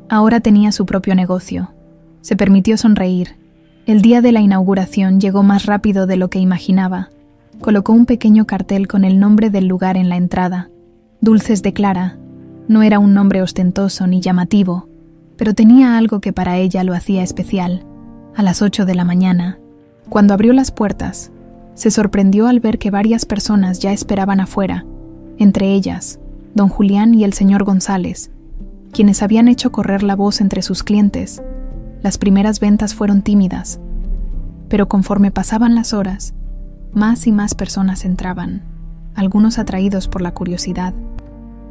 Ahora tenía su propio negocio. Se permitió sonreír. El día de la inauguración llegó más rápido de lo que imaginaba. Colocó un pequeño cartel con el nombre del lugar en la entrada. Dulces de Clara. No era un nombre ostentoso ni llamativo, pero tenía algo que para ella lo hacía especial. A las 8 de la mañana, cuando abrió las puertas, se sorprendió al ver que varias personas ya esperaban afuera, entre ellas don Julián y el señor González, quienes habían hecho correr la voz entre sus clientes. Las primeras ventas fueron tímidas, pero conforme pasaban las horas, más y más personas entraban, algunos atraídos por la curiosidad,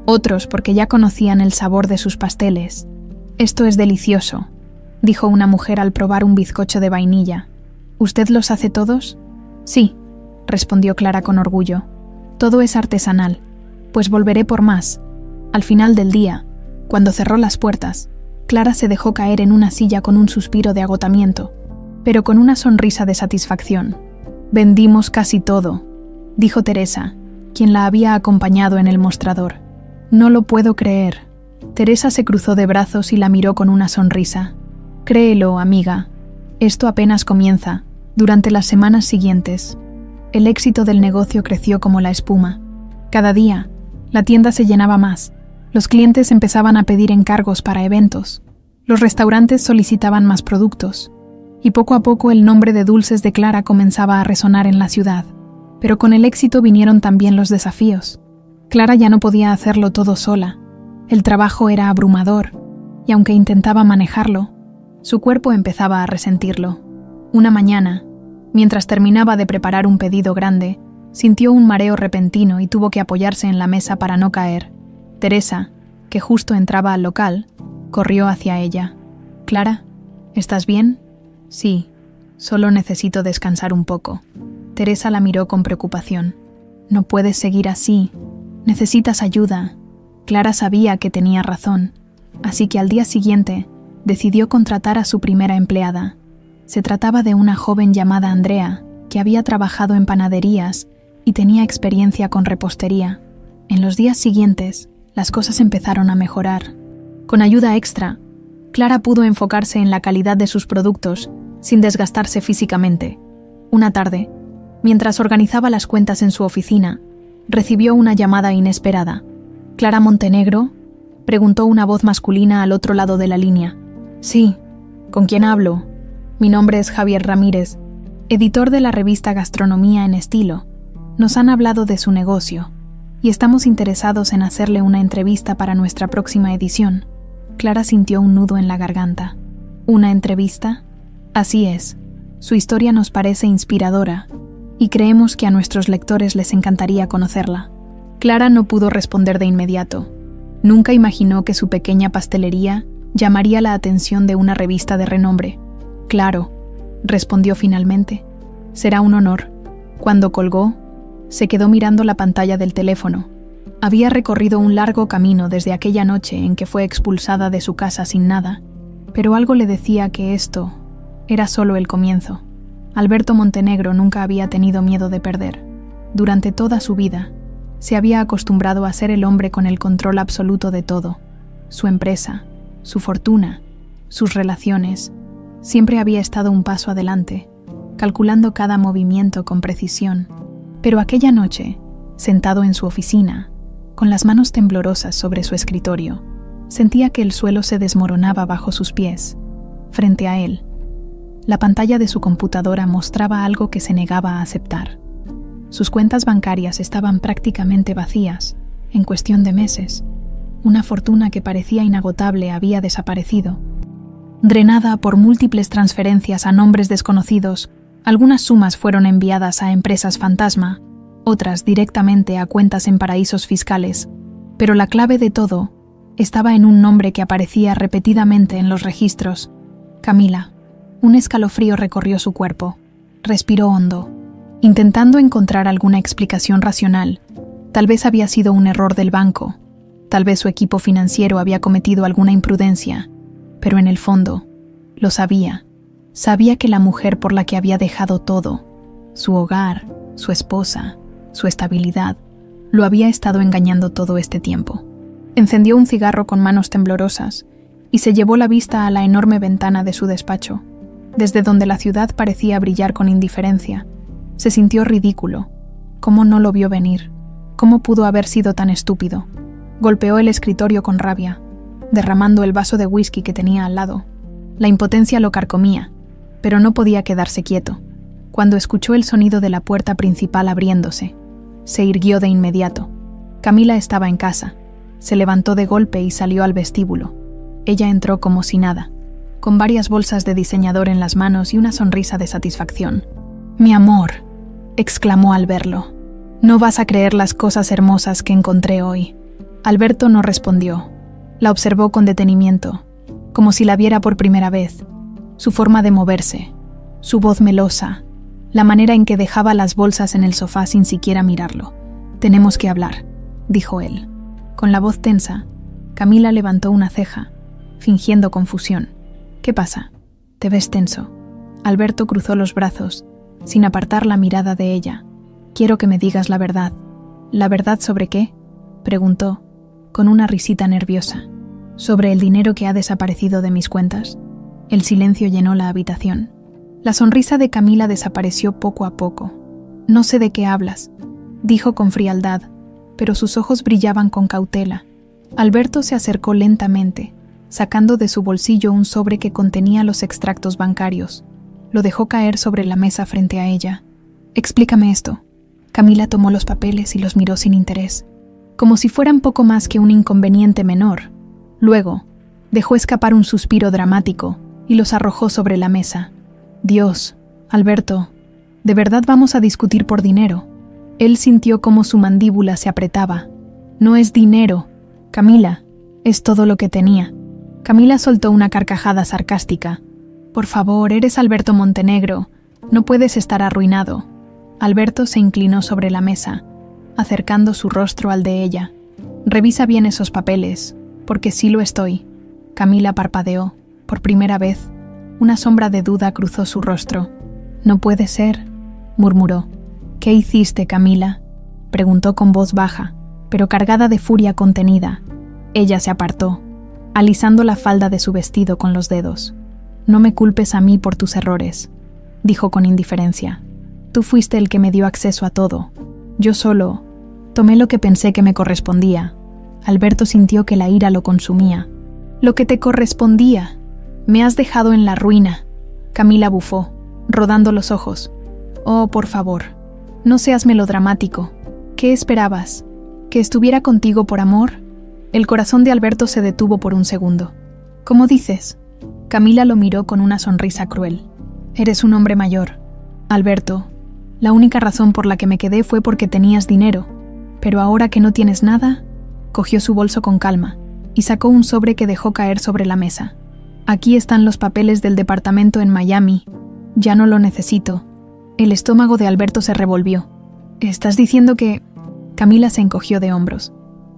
otros porque ya conocían el sabor de sus pasteles. «Esto es delicioso», dijo una mujer al probar un bizcocho de vainilla. «¿Usted los hace todos?» «Sí», respondió Clara con orgullo. «Todo es artesanal. Pues volveré por más. Al final del día, Cuando cerró las puertas, Clara se dejó caer en una silla con un suspiro de agotamiento, pero con una sonrisa de satisfacción. «Vendimos casi todo», dijo Teresa, quien la había acompañado en el mostrador. «No lo puedo creer». Teresa se cruzó de brazos y la miró con una sonrisa. «Créelo, amiga. Esto apenas comienza». Durante las semanas siguientes, el éxito del negocio creció como la espuma. Cada día, la tienda se llenaba más. Los clientes empezaban a pedir encargos para eventos. Los restaurantes solicitaban más productos. Y poco a poco el nombre de Dulces de Clara comenzaba a resonar en la ciudad. Pero con el éxito vinieron también los desafíos. Clara ya no podía hacerlo todo sola. El trabajo era abrumador, y aunque intentaba manejarlo, su cuerpo empezaba a resentirlo. Una mañana, mientras terminaba de preparar un pedido grande, sintió un mareo repentino y tuvo que apoyarse en la mesa para no caer. Teresa, que justo entraba al local, corrió hacia ella. «Clara, ¿estás bien?» «Sí, solo necesito descansar un poco». Teresa la miró con preocupación. «No puedes seguir así. Necesitas ayuda». Clara sabía que tenía razón, así que al día siguiente decidió contratar a su primera empleada. Se trataba de una joven llamada Andrea, que había trabajado en panaderías y tenía experiencia con repostería. En los días siguientes, las cosas empezaron a mejorar. Con ayuda extra, Clara pudo enfocarse en la calidad de sus productos sin desgastarse físicamente. Una tarde, mientras organizaba las cuentas en su oficina, recibió una llamada inesperada. «¿Clara Montenegro?», preguntó una voz masculina al otro lado de la línea. «Sí, ¿con quién hablo?» «Mi nombre es Javier Ramírez, editor de la revista Gastronomía en Estilo. Nos han hablado de su negocio y estamos interesados en hacerle una entrevista para nuestra próxima edición». Clara sintió un nudo en la garganta. «¿Una entrevista?» «Así es. Su historia nos parece inspiradora y creemos que a nuestros lectores les encantaría conocerla». Clara no pudo responder de inmediato. Nunca imaginó que su pequeña pastelería llamaría la atención de una revista de renombre. «Claro», respondió finalmente. «Será un honor». Cuando colgó, se quedó mirando la pantalla del teléfono. Había recorrido un largo camino desde aquella noche en que fue expulsada de su casa sin nada, pero algo le decía que esto era solo el comienzo. Alberto Montenegro nunca había tenido miedo de perder. Durante toda su vida, se había acostumbrado a ser el hombre con el control absoluto de todo. Su empresa, su fortuna, sus relaciones. Siempre había estado un paso adelante, calculando cada movimiento con precisión. Pero aquella noche, sentado en su oficina, con las manos temblorosas sobre su escritorio, sentía que el suelo se desmoronaba bajo sus pies. Frente a él, la pantalla de su computadora mostraba algo que se negaba a aceptar. Sus cuentas bancarias estaban prácticamente vacías, en cuestión de meses. Una fortuna que parecía inagotable había desaparecido. Drenada por múltiples transferencias a nombres desconocidos, algunas sumas fueron enviadas a empresas fantasma, otras directamente a cuentas en paraísos fiscales, pero la clave de todo estaba en un nombre que aparecía repetidamente en los registros: Camila. Un escalofrío recorrió su cuerpo. Respiró hondo, intentando encontrar alguna explicación racional. Tal vez había sido un error del banco, tal vez su equipo financiero había cometido alguna imprudencia, pero en el fondo, lo sabía. Sabía que la mujer por la que había dejado todo, su hogar, su esposa, su estabilidad, lo había estado engañando todo este tiempo. Encendió un cigarro con manos temblorosas y se llevó la vista a la enorme ventana de su despacho, desde donde la ciudad parecía brillar con indiferencia. Se sintió ridículo. ¿Cómo no lo vio venir? ¿Cómo pudo haber sido tan estúpido? Golpeó el escritorio con rabia, derramando el vaso de whisky que tenía al lado. La impotencia lo carcomía, pero no podía quedarse quieto. Cuando escuchó el sonido de la puerta principal abriéndose, se irguió de inmediato. Camila estaba en casa. Se levantó de golpe y salió al vestíbulo. Ella entró como si nada, con varias bolsas de diseñador en las manos y una sonrisa de satisfacción. «Mi amor», exclamó al verlo, «no vas a creer las cosas hermosas que encontré hoy». Alberto no respondió. La observó con detenimiento, como si la viera por primera vez. Su forma de moverse, su voz melosa, la manera en que dejaba las bolsas en el sofá sin siquiera mirarlo. «Tenemos que hablar», dijo él. Con la voz tensa, Camila levantó una ceja, fingiendo confusión. ¿Qué pasa? Te ves tenso. Alberto cruzó los brazos, sin apartar la mirada de ella. Quiero que me digas la verdad. ¿La verdad sobre qué? Preguntó, con una risita nerviosa. ¿Sobre el dinero que ha desaparecido de mis cuentas? El silencio llenó la habitación. La sonrisa de Camila desapareció poco a poco. No sé de qué hablas, dijo con frialdad, pero sus ojos brillaban con cautela. Alberto se acercó lentamente, sacando de su bolsillo un sobre que contenía los extractos bancarios. Lo dejó caer sobre la mesa frente a ella. Explícame esto. Camila tomó los papeles y los miró sin interés, como si fueran poco más que un inconveniente menor. Luego, dejó escapar un suspiro dramático y los arrojó sobre la mesa. Dios, Alberto, ¿de verdad vamos a discutir por dinero? Él sintió cómo su mandíbula se apretaba. No es dinero, Camila, es todo lo que tenía. Camila soltó una carcajada sarcástica. Por favor, eres Alberto Montenegro, no puedes estar arruinado. Alberto se inclinó sobre la mesa, acercando su rostro al de ella. Revisa bien esos papeles, porque sí lo estoy. Camila parpadeó. Por primera vez, una sombra de duda cruzó su rostro. No puede ser, murmuró. ¿Qué hiciste, Camila? Preguntó con voz baja, pero cargada de furia contenida. Ella se apartó, alisando la falda de su vestido con los dedos. No me culpes a mí por tus errores, dijo con indiferencia. Tú fuiste el que me dio acceso a todo. Yo solo tomé lo que pensé que me correspondía. Alberto sintió que la ira lo consumía. Lo que te correspondía. Me has dejado en la ruina. Camila bufó, rodando los ojos. Oh, por favor, no seas melodramático. ¿Qué esperabas? ¿Que estuviera contigo por amor? El corazón de Alberto se detuvo por un segundo. ¿Cómo dices? Camila lo miró con una sonrisa cruel. Eres un hombre mayor. Alberto, la única razón por la que me quedé fue porque tenías dinero. Pero ahora que no tienes nada, cogió su bolso con calma y sacó un sobre que dejó caer sobre la mesa. Aquí están los papeles del departamento en Miami. Ya no lo necesito. El estómago de Alberto se revolvió. ¿Estás diciendo que...? Camila se encogió de hombros.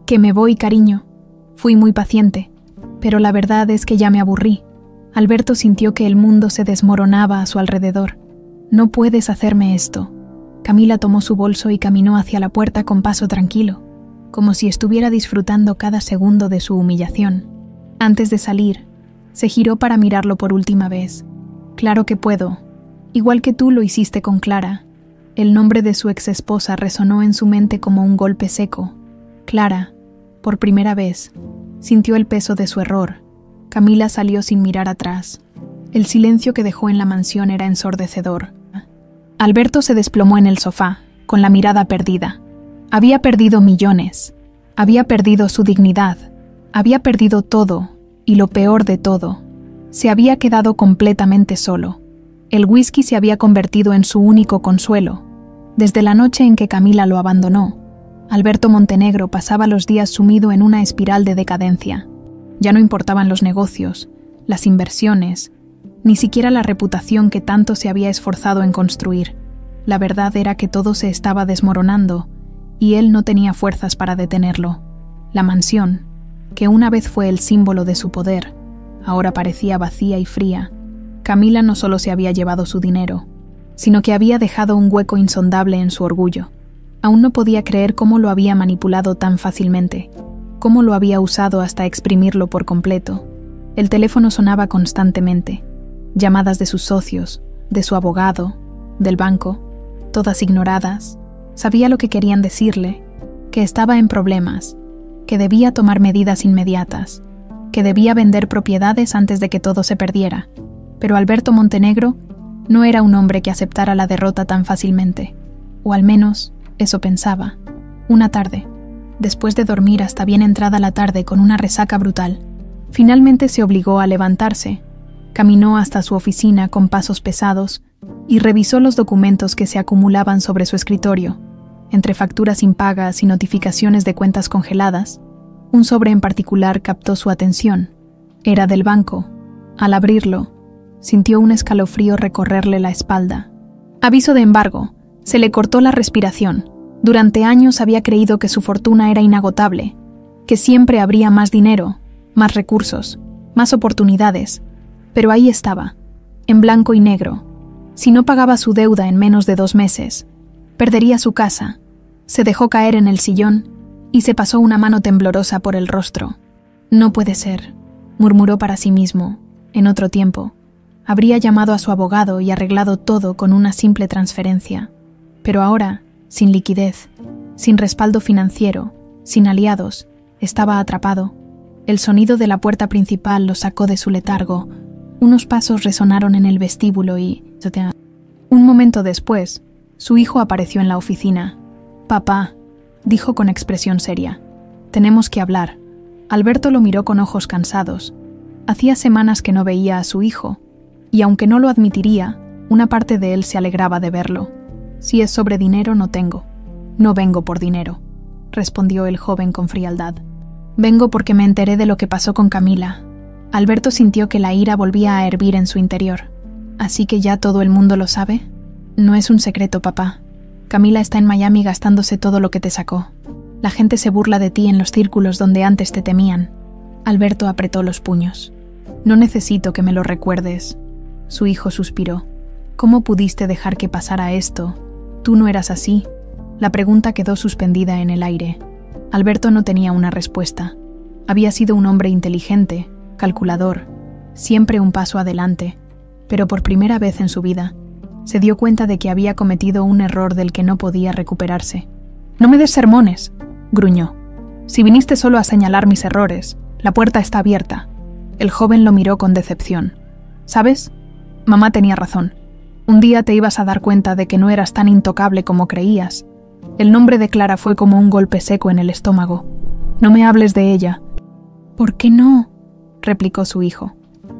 Que me voy, cariño. Fui muy paciente, pero la verdad es que ya me aburrí. Alberto sintió que el mundo se desmoronaba a su alrededor. No puedes hacerme esto. Camila tomó su bolso y caminó hacia la puerta con paso tranquilo, como si estuviera disfrutando cada segundo de su humillación. Antes de salir, se giró para mirarlo por última vez. Claro que puedo. Igual que tú lo hiciste con Clara. El nombre de su exesposa resonó en su mente como un golpe seco. Clara, por primera vez, sintió el peso de su error. Camila salió sin mirar atrás. El silencio que dejó en la mansión era ensordecedor. Alberto se desplomó en el sofá, con la mirada perdida. Había perdido millones. Había perdido su dignidad. Había perdido todo, y lo peor de todo, se había quedado completamente solo. El whisky se había convertido en su único consuelo. Desde la noche en que Camila lo abandonó, Alberto Montenegro pasaba los días sumido en una espiral de decadencia. Ya no importaban los negocios, las inversiones, ni siquiera la reputación que tanto se había esforzado en construir. La verdad era que todo se estaba desmoronando, y él no tenía fuerzas para detenerlo. La mansión, que una vez fue el símbolo de su poder, ahora parecía vacía y fría. Camila no solo se había llevado su dinero, sino que había dejado un hueco insondable en su orgullo. Aún no podía creer cómo lo había manipulado tan fácilmente, cómo lo había usado hasta exprimirlo por completo. El teléfono sonaba constantemente. Llamadas de sus socios, de su abogado, del banco, todas ignoradas. Sabía lo que querían decirle, que estaba en problemas, que debía tomar medidas inmediatas, que debía vender propiedades antes de que todo se perdiera. Pero Alberto Montenegro no era un hombre que aceptara la derrota tan fácilmente, o al menos eso pensaba. Una tarde, después de dormir hasta bien entrada la tarde con una resaca brutal, finalmente se obligó a levantarse. Caminó hasta su oficina con pasos pesados y revisó los documentos que se acumulaban sobre su escritorio. Entre facturas impagas y notificaciones de cuentas congeladas, un sobre en particular captó su atención. Era del banco. Al abrirlo, sintió un escalofrío recorrerle la espalda. Aviso de embargo. Se le cortó la respiración. Durante años había creído que su fortuna era inagotable, que siempre habría más dinero, más recursos, más oportunidades, pero ahí estaba, en blanco y negro. Si no pagaba su deuda en menos de 2 meses, perdería su casa. Se dejó caer en el sillón y se pasó una mano temblorosa por el rostro. No puede ser, murmuró para sí mismo. En otro tiempo, habría llamado a su abogado y arreglado todo con una simple transferencia. Pero ahora, sin liquidez, sin respaldo financiero, sin aliados, estaba atrapado. El sonido de la puerta principal lo sacó de su letargo. Unos pasos resonaron en el vestíbulo y... Un momento después, su hijo apareció en la oficina. «Papá», dijo con expresión seria, «tenemos que hablar». Alberto lo miró con ojos cansados. Hacía semanas que no veía a su hijo, y aunque no lo admitiría, una parte de él se alegraba de verlo. «Si es sobre dinero, no tengo. No vengo por dinero», respondió el joven con frialdad. «Vengo porque me enteré de lo que pasó con Camila». Alberto sintió que la ira volvía a hervir en su interior. «¿Así que ya todo el mundo lo sabe?» «No es un secreto, papá. Camila está en Miami gastándose todo lo que te sacó. La gente se burla de ti en los círculos donde antes te temían». Alberto apretó los puños. «No necesito que me lo recuerdes». Su hijo suspiró. «¿Cómo pudiste dejar que pasara esto? Tú no eras así». La pregunta quedó suspendida en el aire. Alberto no tenía una respuesta. Había sido un hombre inteligente, calculador, siempre un paso adelante, pero por primera vez en su vida se dio cuenta de que había cometido un error del que no podía recuperarse. «No me des sermones», gruñó. «Si viniste solo a señalar mis errores, la puerta está abierta». El joven lo miró con decepción. «¿Sabes? Mamá tenía razón. Un día te ibas a dar cuenta de que no eras tan intocable como creías». El nombre de Clara fue como un golpe seco en el estómago. «No me hables de ella». «¿Por qué no?», replicó su hijo.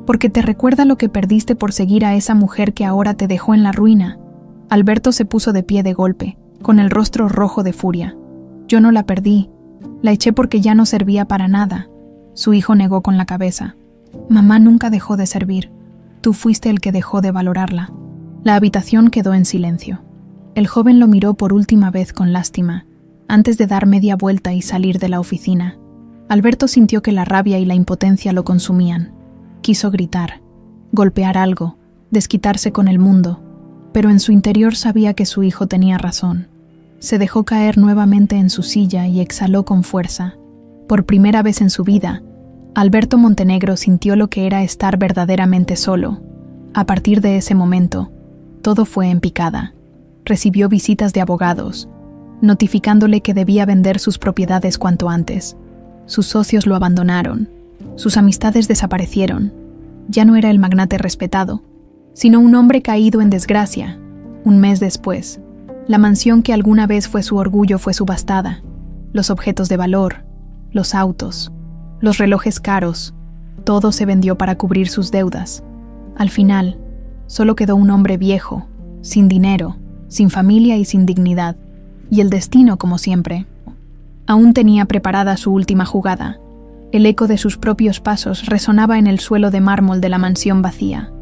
«Porque te recuerda lo que perdiste por seguir a esa mujer que ahora te dejó en la ruina». Alberto se puso de pie de golpe, con el rostro rojo de furia. «Yo no la perdí. La eché porque ya no servía para nada». Su hijo negó con la cabeza. «Mamá nunca dejó de servir. Tú fuiste el que dejó de valorarla». La habitación quedó en silencio. El joven lo miró por última vez con lástima, antes de dar media vuelta y salir de la oficina. Alberto sintió que la rabia y la impotencia lo consumían. Quiso gritar, golpear algo, desquitarse con el mundo, pero en su interior sabía que su hijo tenía razón. Se dejó caer nuevamente en su silla y exhaló con fuerza. Por primera vez en su vida, Alberto Montenegro sintió lo que era estar verdaderamente solo. A partir de ese momento, todo fue en picada. Recibió visitas de abogados, notificándole que debía vender sus propiedades cuanto antes. Sus socios lo abandonaron. Sus amistades desaparecieron. Ya no era el magnate respetado, sino un hombre caído en desgracia. Un mes después, la mansión que alguna vez fue su orgullo fue subastada. Los objetos de valor, los autos, los relojes caros, todo se vendió para cubrir sus deudas. Al final, solo quedó un hombre viejo, sin dinero, sin familia y sin dignidad. Y el destino, como siempre, aún tenía preparada su última jugada. El eco de sus propios pasos resonaba en el suelo de mármol de la mansión vacía.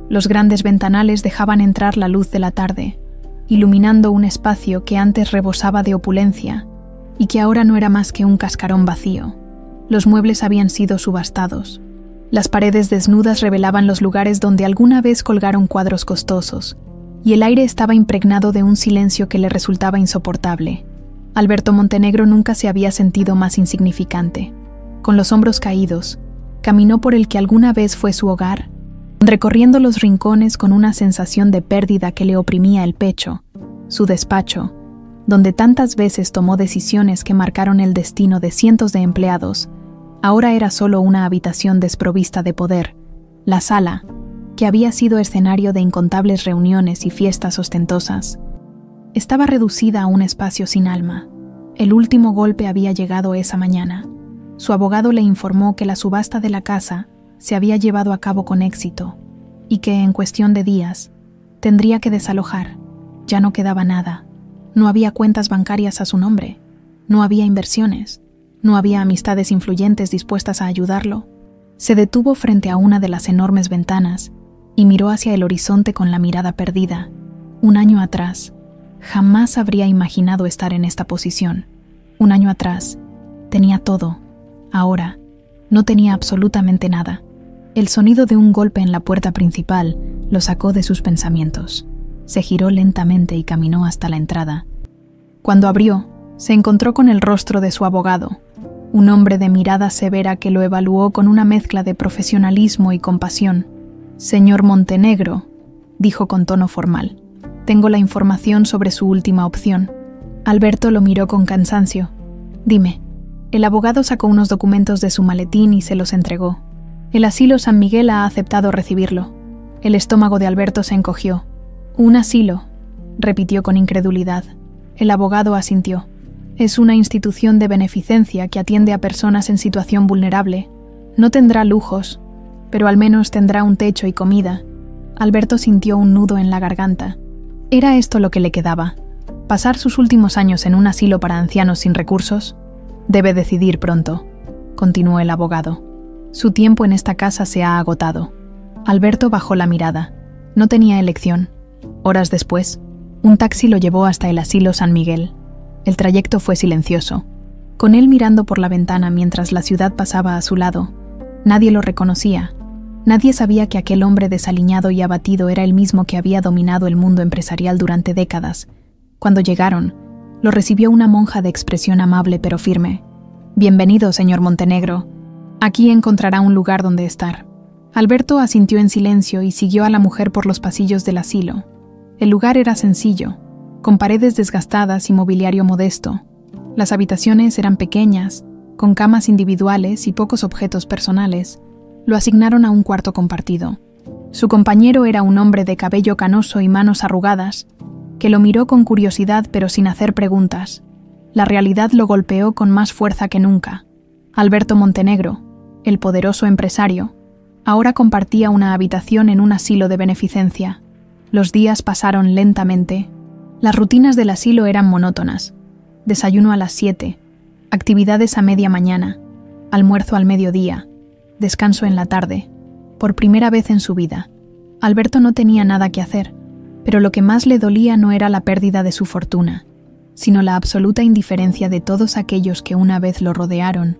Los grandes ventanales dejaban entrar la luz de la tarde, iluminando un espacio que antes rebosaba de opulencia y que ahora no era más que un cascarón vacío. Los muebles habían sido subastados. Las paredes desnudas revelaban los lugares donde alguna vez colgaron cuadros costosos, y el aire estaba impregnado de un silencio que le resultaba insoportable. Alberto Montenegro nunca se había sentido más insignificante. Con los hombros caídos, caminó por el que alguna vez fue su hogar, recorriendo los rincones con una sensación de pérdida que le oprimía el pecho. Su despacho, donde tantas veces tomó decisiones que marcaron el destino de cientos de empleados, ahora era solo una habitación desprovista de poder. La sala, que había sido escenario de incontables reuniones y fiestas ostentosas, estaba reducida a un espacio sin alma. El último golpe había llegado esa mañana. Su abogado le informó que la subasta de la casa se había llevado a cabo con éxito y que, en cuestión de días, tendría que desalojar. Ya no quedaba nada. No había cuentas bancarias a su nombre. No había inversiones. No había amistades influyentes dispuestas a ayudarlo. Se detuvo frente a una de las enormes ventanas y miró hacia el horizonte con la mirada perdida. Un año atrás, jamás habría imaginado estar en esta posición. Un año atrás, tenía todo: Ahora, no tenía absolutamente nada. El sonido de un golpe en la puerta principal lo sacó de sus pensamientos. Se giró lentamente y caminó hasta la entrada. Cuando abrió, se encontró con el rostro de su abogado, un hombre de mirada severa que lo evaluó con una mezcla de profesionalismo y compasión. «Señor Montenegro», dijo con tono formal, «tengo la información sobre su última opción». Alberto lo miró con cansancio. «Dime». El abogado sacó unos documentos de su maletín y se los entregó. «El asilo San Miguel ha aceptado recibirlo». El estómago de Alberto se encogió. «¿Un asilo?», repitió con incredulidad. El abogado asintió. «Es una institución de beneficencia que atiende a personas en situación vulnerable. No tendrá lujos, pero al menos tendrá un techo y comida». Alberto sintió un nudo en la garganta. ¿Era esto lo que le quedaba? ¿Pasar sus últimos años en un asilo para ancianos sin recursos? «Debe decidir pronto», continuó el abogado. «Su tiempo en esta casa se ha agotado». Alberto bajó la mirada. No tenía elección. Horas después, un taxi lo llevó hasta el asilo San Miguel. El trayecto fue silencioso. Con él mirando por la ventana mientras la ciudad pasaba a su lado, nadie lo reconocía. Nadie sabía que aquel hombre desaliñado y abatido era el mismo que había dominado el mundo empresarial durante décadas. Cuando llegaron, lo recibió una monja de expresión amable pero firme. «Bienvenido, señor Montenegro. Aquí encontrará un lugar donde estar». Alberto asintió en silencio y siguió a la mujer por los pasillos del asilo. El lugar era sencillo, con paredes desgastadas y mobiliario modesto. Las habitaciones eran pequeñas, con camas individuales y pocos objetos personales. Lo asignaron a un cuarto compartido. Su compañero era un hombre de cabello canoso y manos arrugadas, que lo miró con curiosidad pero sin hacer preguntas. La realidad lo golpeó con más fuerza que nunca. Alberto Montenegro, el poderoso empresario, ahora compartía una habitación en un asilo de beneficencia. Los días pasaron lentamente. Las rutinas del asilo eran monótonas. Desayuno a las 7, actividades a media mañana, almuerzo al mediodía, descanso en la tarde. Por primera vez en su vida, Alberto no tenía nada que hacer, pero lo que más le dolía no era la pérdida de su fortuna, sino la absoluta indiferencia de todos aquellos que una vez lo rodearon,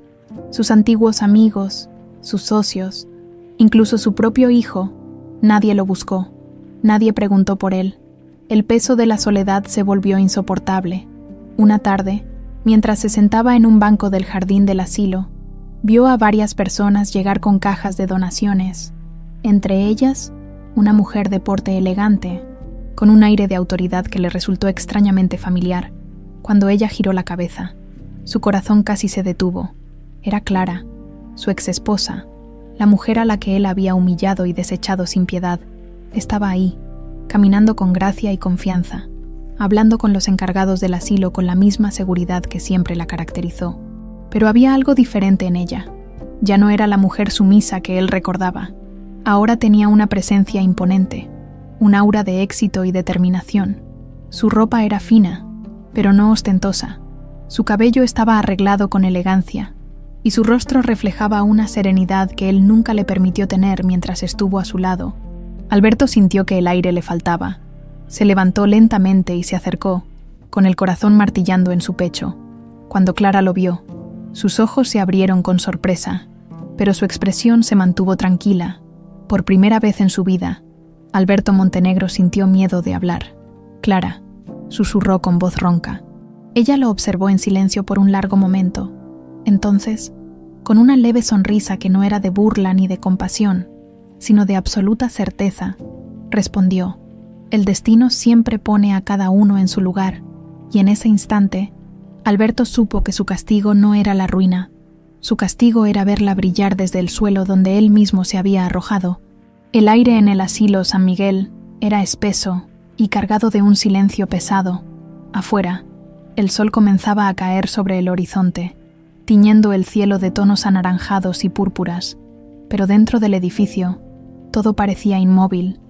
sus antiguos amigos, sus socios, incluso su propio hijo. Nadie lo buscó, nadie preguntó por él. El peso de la soledad se volvió insoportable. Una tarde, mientras se sentaba en un banco del jardín del asilo, vio a varias personas llegar con cajas de donaciones, entre ellas una mujer de porte elegante, con un aire de autoridad que le resultó extrañamente familiar. Cuando ella giró la cabeza, su corazón casi se detuvo. Era Clara, su exesposa, la mujer a la que él había humillado y desechado sin piedad. Estaba ahí, caminando con gracia y confianza, hablando con los encargados del asilo con la misma seguridad que siempre la caracterizó. Pero había algo diferente en ella. Ya no era la mujer sumisa que él recordaba. Ahora tenía una presencia imponente, un aura de éxito y determinación. Su ropa era fina, pero no ostentosa. Su cabello estaba arreglado con elegancia, y su rostro reflejaba una serenidad que él nunca le permitió tener mientras estuvo a su lado. Alberto sintió que el aire le faltaba. Se levantó lentamente y se acercó, con el corazón martillando en su pecho. Cuando Clara lo vio, sus ojos se abrieron con sorpresa, pero su expresión se mantuvo tranquila. Por primera vez en su vida, Alberto Montenegro sintió miedo de hablar. «Clara», susurró con voz ronca. Ella lo observó en silencio por un largo momento. Entonces, con una leve sonrisa que no era de burla ni de compasión, sino de absoluta certeza, respondió: «El destino siempre pone a cada uno en su lugar», y en ese instante, Alberto supo que su castigo no era la ruina. Su castigo era verla brillar desde el suelo donde él mismo se había arrojado. El aire en el asilo San Miguel era espeso y cargado de un silencio pesado. Afuera, el sol comenzaba a caer sobre el horizonte, tiñendo el cielo de tonos anaranjados y púrpuras, pero dentro del edificio, todo parecía inmóvil,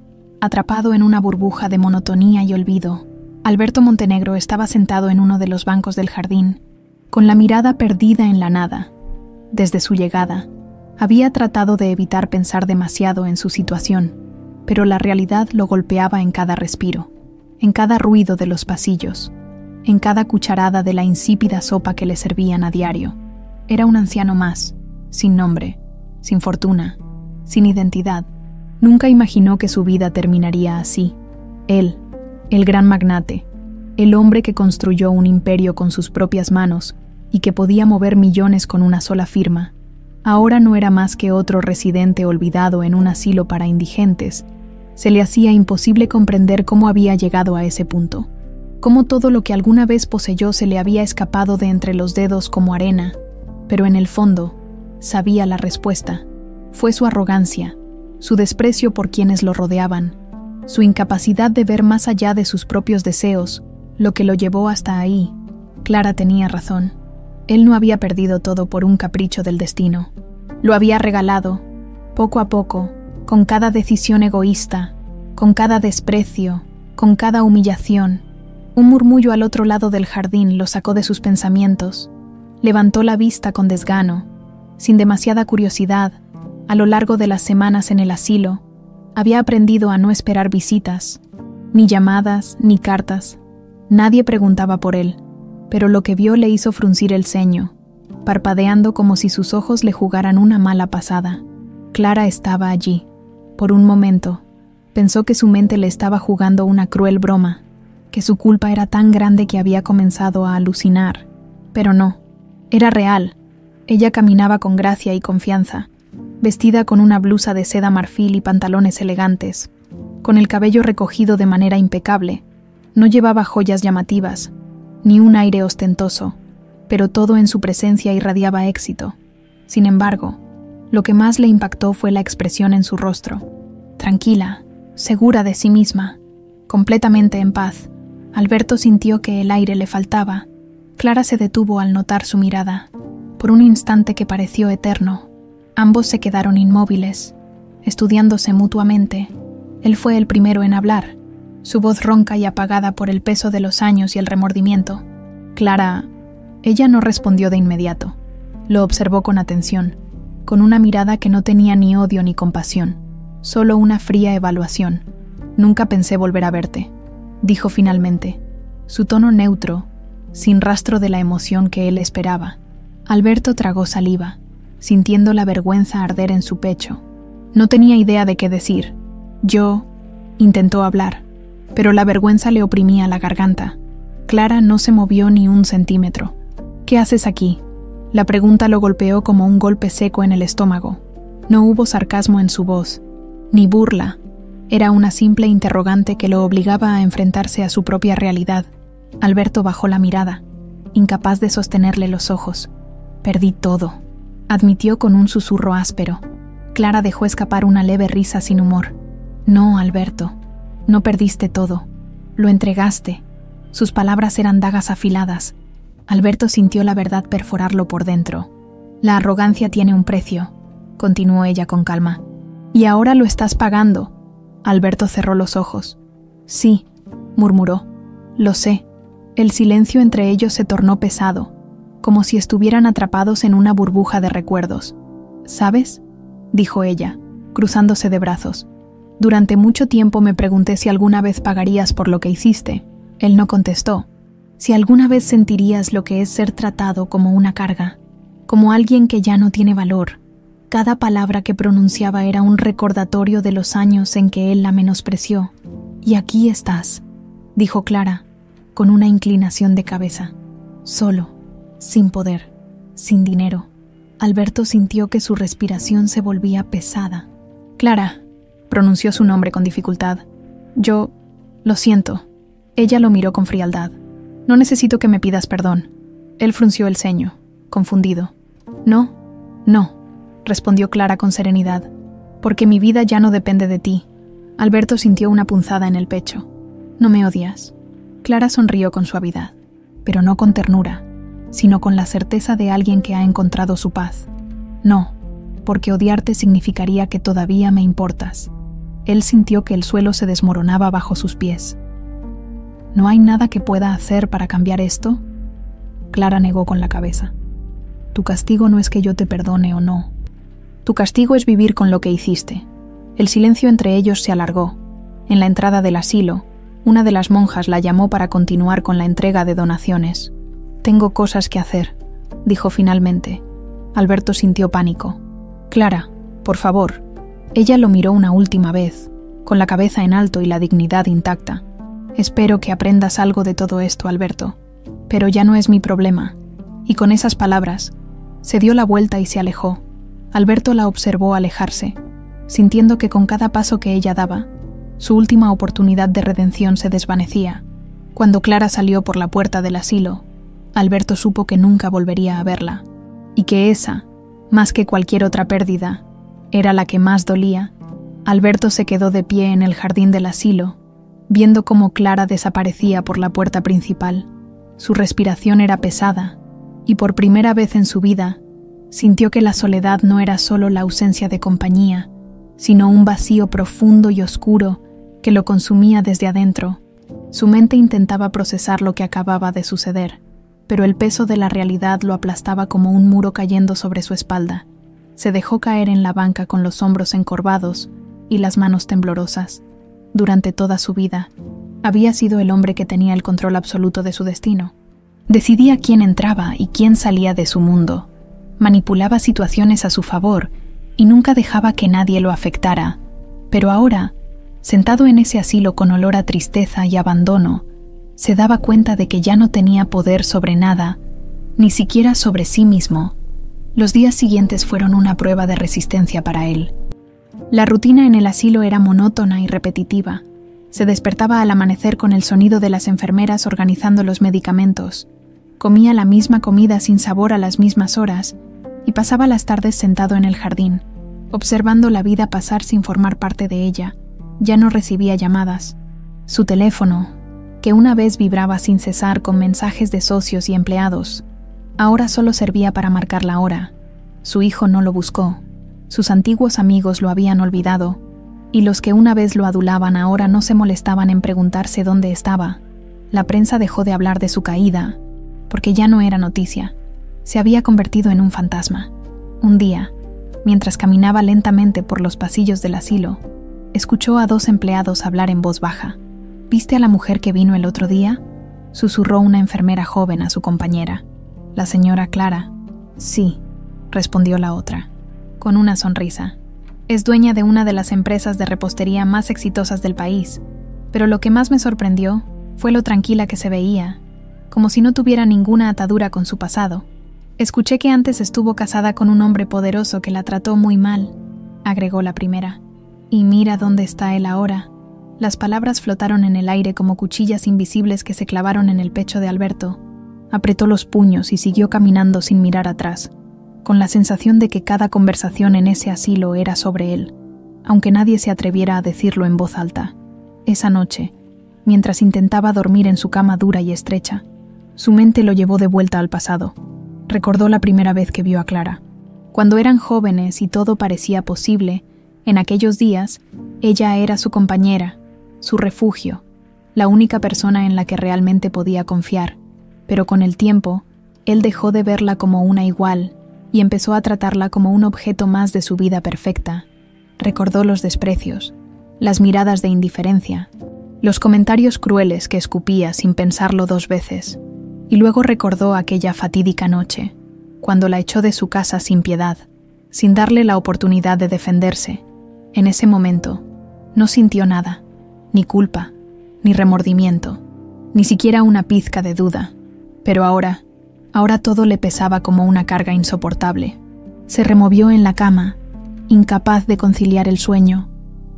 atrapado en una burbuja de monotonía y olvido. Alberto Montenegro estaba sentado en uno de los bancos del jardín, con la mirada perdida en la nada. Desde su llegada, había tratado de evitar pensar demasiado en su situación, pero la realidad lo golpeaba en cada respiro, en cada ruido de los pasillos, en cada cucharada de la insípida sopa que le servían a diario. Era un anciano más, sin nombre, sin fortuna, sin identidad. Nunca imaginó que su vida terminaría así. Él, el gran magnate, el hombre que construyó un imperio con sus propias manos y que podía mover millones con una sola firma, ahora no era más que otro residente olvidado en un asilo para indigentes. Se le hacía imposible comprender cómo había llegado a ese punto, cómo todo lo que alguna vez poseyó se le había escapado de entre los dedos como arena, pero en el fondo sabía la respuesta. Fue su arrogancia, su desprecio por quienes lo rodeaban, su incapacidad de ver más allá de sus propios deseos, lo que lo llevó hasta ahí. Clara tenía razón. Él no había perdido todo por un capricho del destino. Lo había regalado, poco a poco, con cada decisión egoísta, con cada desprecio, con cada humillación. Un murmullo al otro lado del jardín lo sacó de sus pensamientos. Levantó la vista con desgano, sin demasiada curiosidad. A lo largo de las semanas en el asilo, había aprendido a no esperar visitas, ni llamadas, ni cartas. Nadie preguntaba por él, pero lo que vio le hizo fruncir el ceño, parpadeando como si sus ojos le jugaran una mala pasada. Clara estaba allí. Por un momento, pensó que su mente le estaba jugando una cruel broma, que su culpa era tan grande que había comenzado a alucinar. Pero no, era real. Ella caminaba con gracia y confianza, vestida con una blusa de seda marfil y pantalones elegantes, con el cabello recogido de manera impecable. No llevaba joyas llamativas, ni un aire ostentoso, pero todo en su presencia irradiaba éxito. Sin embargo, lo que más le impactó fue la expresión en su rostro. Tranquila, segura de sí misma, completamente en paz. Alberto sintió que el aire le faltaba. Clara se detuvo al notar su mirada. Por un instante que pareció eterno, ambos se quedaron inmóviles, estudiándose mutuamente. Él fue el primero en hablar, su voz ronca y apagada por el peso de los años y el remordimiento. Clara... Ella no respondió de inmediato. Lo observó con atención, con una mirada que no tenía ni odio ni compasión, solo una fría evaluación. «Nunca pensé volver a verte», dijo finalmente, su tono neutro, sin rastro de la emoción que él esperaba. Alberto tragó saliva, sintiendo la vergüenza arder en su pecho. No tenía idea de qué decir. Intentó hablar, pero la vergüenza le oprimía la garganta. Clara no se movió ni un centímetro. «¿Qué haces aquí?». La pregunta lo golpeó como un golpe seco en el estómago. No hubo sarcasmo en su voz, ni burla. Era una simple interrogante que lo obligaba a enfrentarse a su propia realidad. Alberto bajó la mirada, incapaz de sostenerle los ojos. «Perdí todo», admitió con un susurro áspero. Clara dejó escapar una leve risa sin humor. «No, Alberto, no perdiste todo. Lo entregaste». Sus palabras eran dagas afiladas. Alberto sintió la verdad perforarlo por dentro. «La arrogancia tiene un precio», continuó ella con calma. «Y ahora lo estás pagando». Alberto cerró los ojos. «Sí», murmuró. «Lo sé». El silencio entre ellos se tornó pesado, como si estuvieran atrapados en una burbuja de recuerdos. «¿Sabes?», dijo ella, cruzándose de brazos. «Durante mucho tiempo me pregunté si alguna vez pagarías por lo que hiciste». Él no contestó. «Si alguna vez sentirías lo que es ser tratado como una carga, como alguien que ya no tiene valor». Cada palabra que pronunciaba era un recordatorio de los años en que él la menospreció. «Y aquí estás», dijo Clara, con una inclinación de cabeza. «Solo, sin poder, sin dinero». Alberto sintió que su respiración se volvía pesada. «Clara», pronunció su nombre con dificultad. «Yo... lo siento». Ella lo miró con frialdad. «No necesito que me pidas perdón». Él frunció el ceño, confundido. «No, respondió Clara con serenidad, «porque mi vida ya no depende de ti». Alberto sintió una punzada en el pecho. «No me odias». Clara sonrió con suavidad, pero no con ternura, sino con la certeza de alguien que ha encontrado su paz. «No, porque odiarte significaría que todavía me importas». Él sintió que el suelo se desmoronaba bajo sus pies. «¿No hay nada que pueda hacer para cambiar esto?». Clara negó con la cabeza. «Tu castigo no es que yo te perdone o no. Tu castigo es vivir con lo que hiciste». El silencio entre ellos se alargó. En la entrada del asilo, una de las monjas la llamó para continuar con la entrega de donaciones. «Tengo cosas que hacer», dijo finalmente, Alberto sintió pánico. «Clara, por favor». Ella lo miró una última vez, con la cabeza en alto y la dignidad intacta. «Espero que aprendas algo de todo esto, Alberto, pero ya no es mi problema». Y con esas palabras, se dio la vuelta y se alejó. Alberto la observó alejarse, sintiendo que con cada paso que ella daba, su última oportunidad de redención se desvanecía. Cuando Clara salió por la puerta del asilo, Alberto supo que nunca volvería a verla, y que esa, más que cualquier otra pérdida, era la que más dolía. Alberto se quedó de pie en el jardín del asilo, viendo cómo Clara desaparecía por la puerta principal. Su respiración era pesada, y por primera vez en su vida, sintió que la soledad no era solo la ausencia de compañía, sino un vacío profundo y oscuro que lo consumía desde adentro. Su mente intentaba procesar lo que acababa de suceder, pero el peso de la realidad lo aplastaba como un muro cayendo sobre su espalda. Se dejó caer en la banca con los hombros encorvados y las manos temblorosas. Durante toda su vida, había sido el hombre que tenía el control absoluto de su destino. Decidía quién entraba y quién salía de su mundo. Manipulaba situaciones a su favor y nunca dejaba que nadie lo afectara. Pero ahora, sentado en ese asilo con olor a tristeza y abandono, se daba cuenta de que ya no tenía poder sobre nada, ni siquiera sobre sí mismo. Los días siguientes fueron una prueba de resistencia para él. La rutina en el asilo era monótona y repetitiva. Se despertaba al amanecer con el sonido de las enfermeras organizando los medicamentos. Comía la misma comida sin sabor a las mismas horas y pasaba las tardes sentado en el jardín, observando la vida pasar sin formar parte de ella. Ya no recibía llamadas. Su teléfono, que una vez vibraba sin cesar con mensajes de socios y empleados, ahora solo servía para marcar la hora. Su hijo no lo buscó. Sus antiguos amigos lo habían olvidado, y los que una vez lo adulaban ahora no se molestaban en preguntarse dónde estaba. La prensa dejó de hablar de su caída, porque ya no era noticia. Se había convertido en un fantasma. Un día, mientras caminaba lentamente por los pasillos del asilo, escuchó a 2 empleados hablar en voz baja. «¿Viste a la mujer que vino el otro día?», susurró una enfermera joven a su compañera. «¿La señora Clara?». «Sí», respondió la otra, con una sonrisa. «Es dueña de una de las empresas de repostería más exitosas del país, pero lo que más me sorprendió fue lo tranquila que se veía, como si no tuviera ninguna atadura con su pasado. Escuché que antes estuvo casada con un hombre poderoso que la trató muy mal», agregó la primera. «Y mira dónde está él ahora». Las palabras flotaron en el aire como cuchillas invisibles que se clavaron en el pecho de Alberto. Apretó los puños y siguió caminando sin mirar atrás, con la sensación de que cada conversación en ese asilo era sobre él, aunque nadie se atreviera a decirlo en voz alta. Esa noche, mientras intentaba dormir en su cama dura y estrecha, su mente lo llevó de vuelta al pasado. Recordó la primera vez que vio a Clara. Cuando eran jóvenes y todo parecía posible, en aquellos días, ella era su compañera, su refugio, la única persona en la que realmente podía confiar. Pero con el tiempo, él dejó de verla como una igual y empezó a tratarla como un objeto más de su vida perfecta. Recordó los desprecios, las miradas de indiferencia, los comentarios crueles que escupía sin pensarlo 2 veces. Y luego recordó aquella fatídica noche, cuando la echó de su casa sin piedad, sin darle la oportunidad de defenderse. En ese momento, no sintió nada, ni culpa, ni remordimiento, ni siquiera una pizca de duda. Pero ahora todo le pesaba como una carga insoportable. Se removió en la cama, incapaz de conciliar el sueño.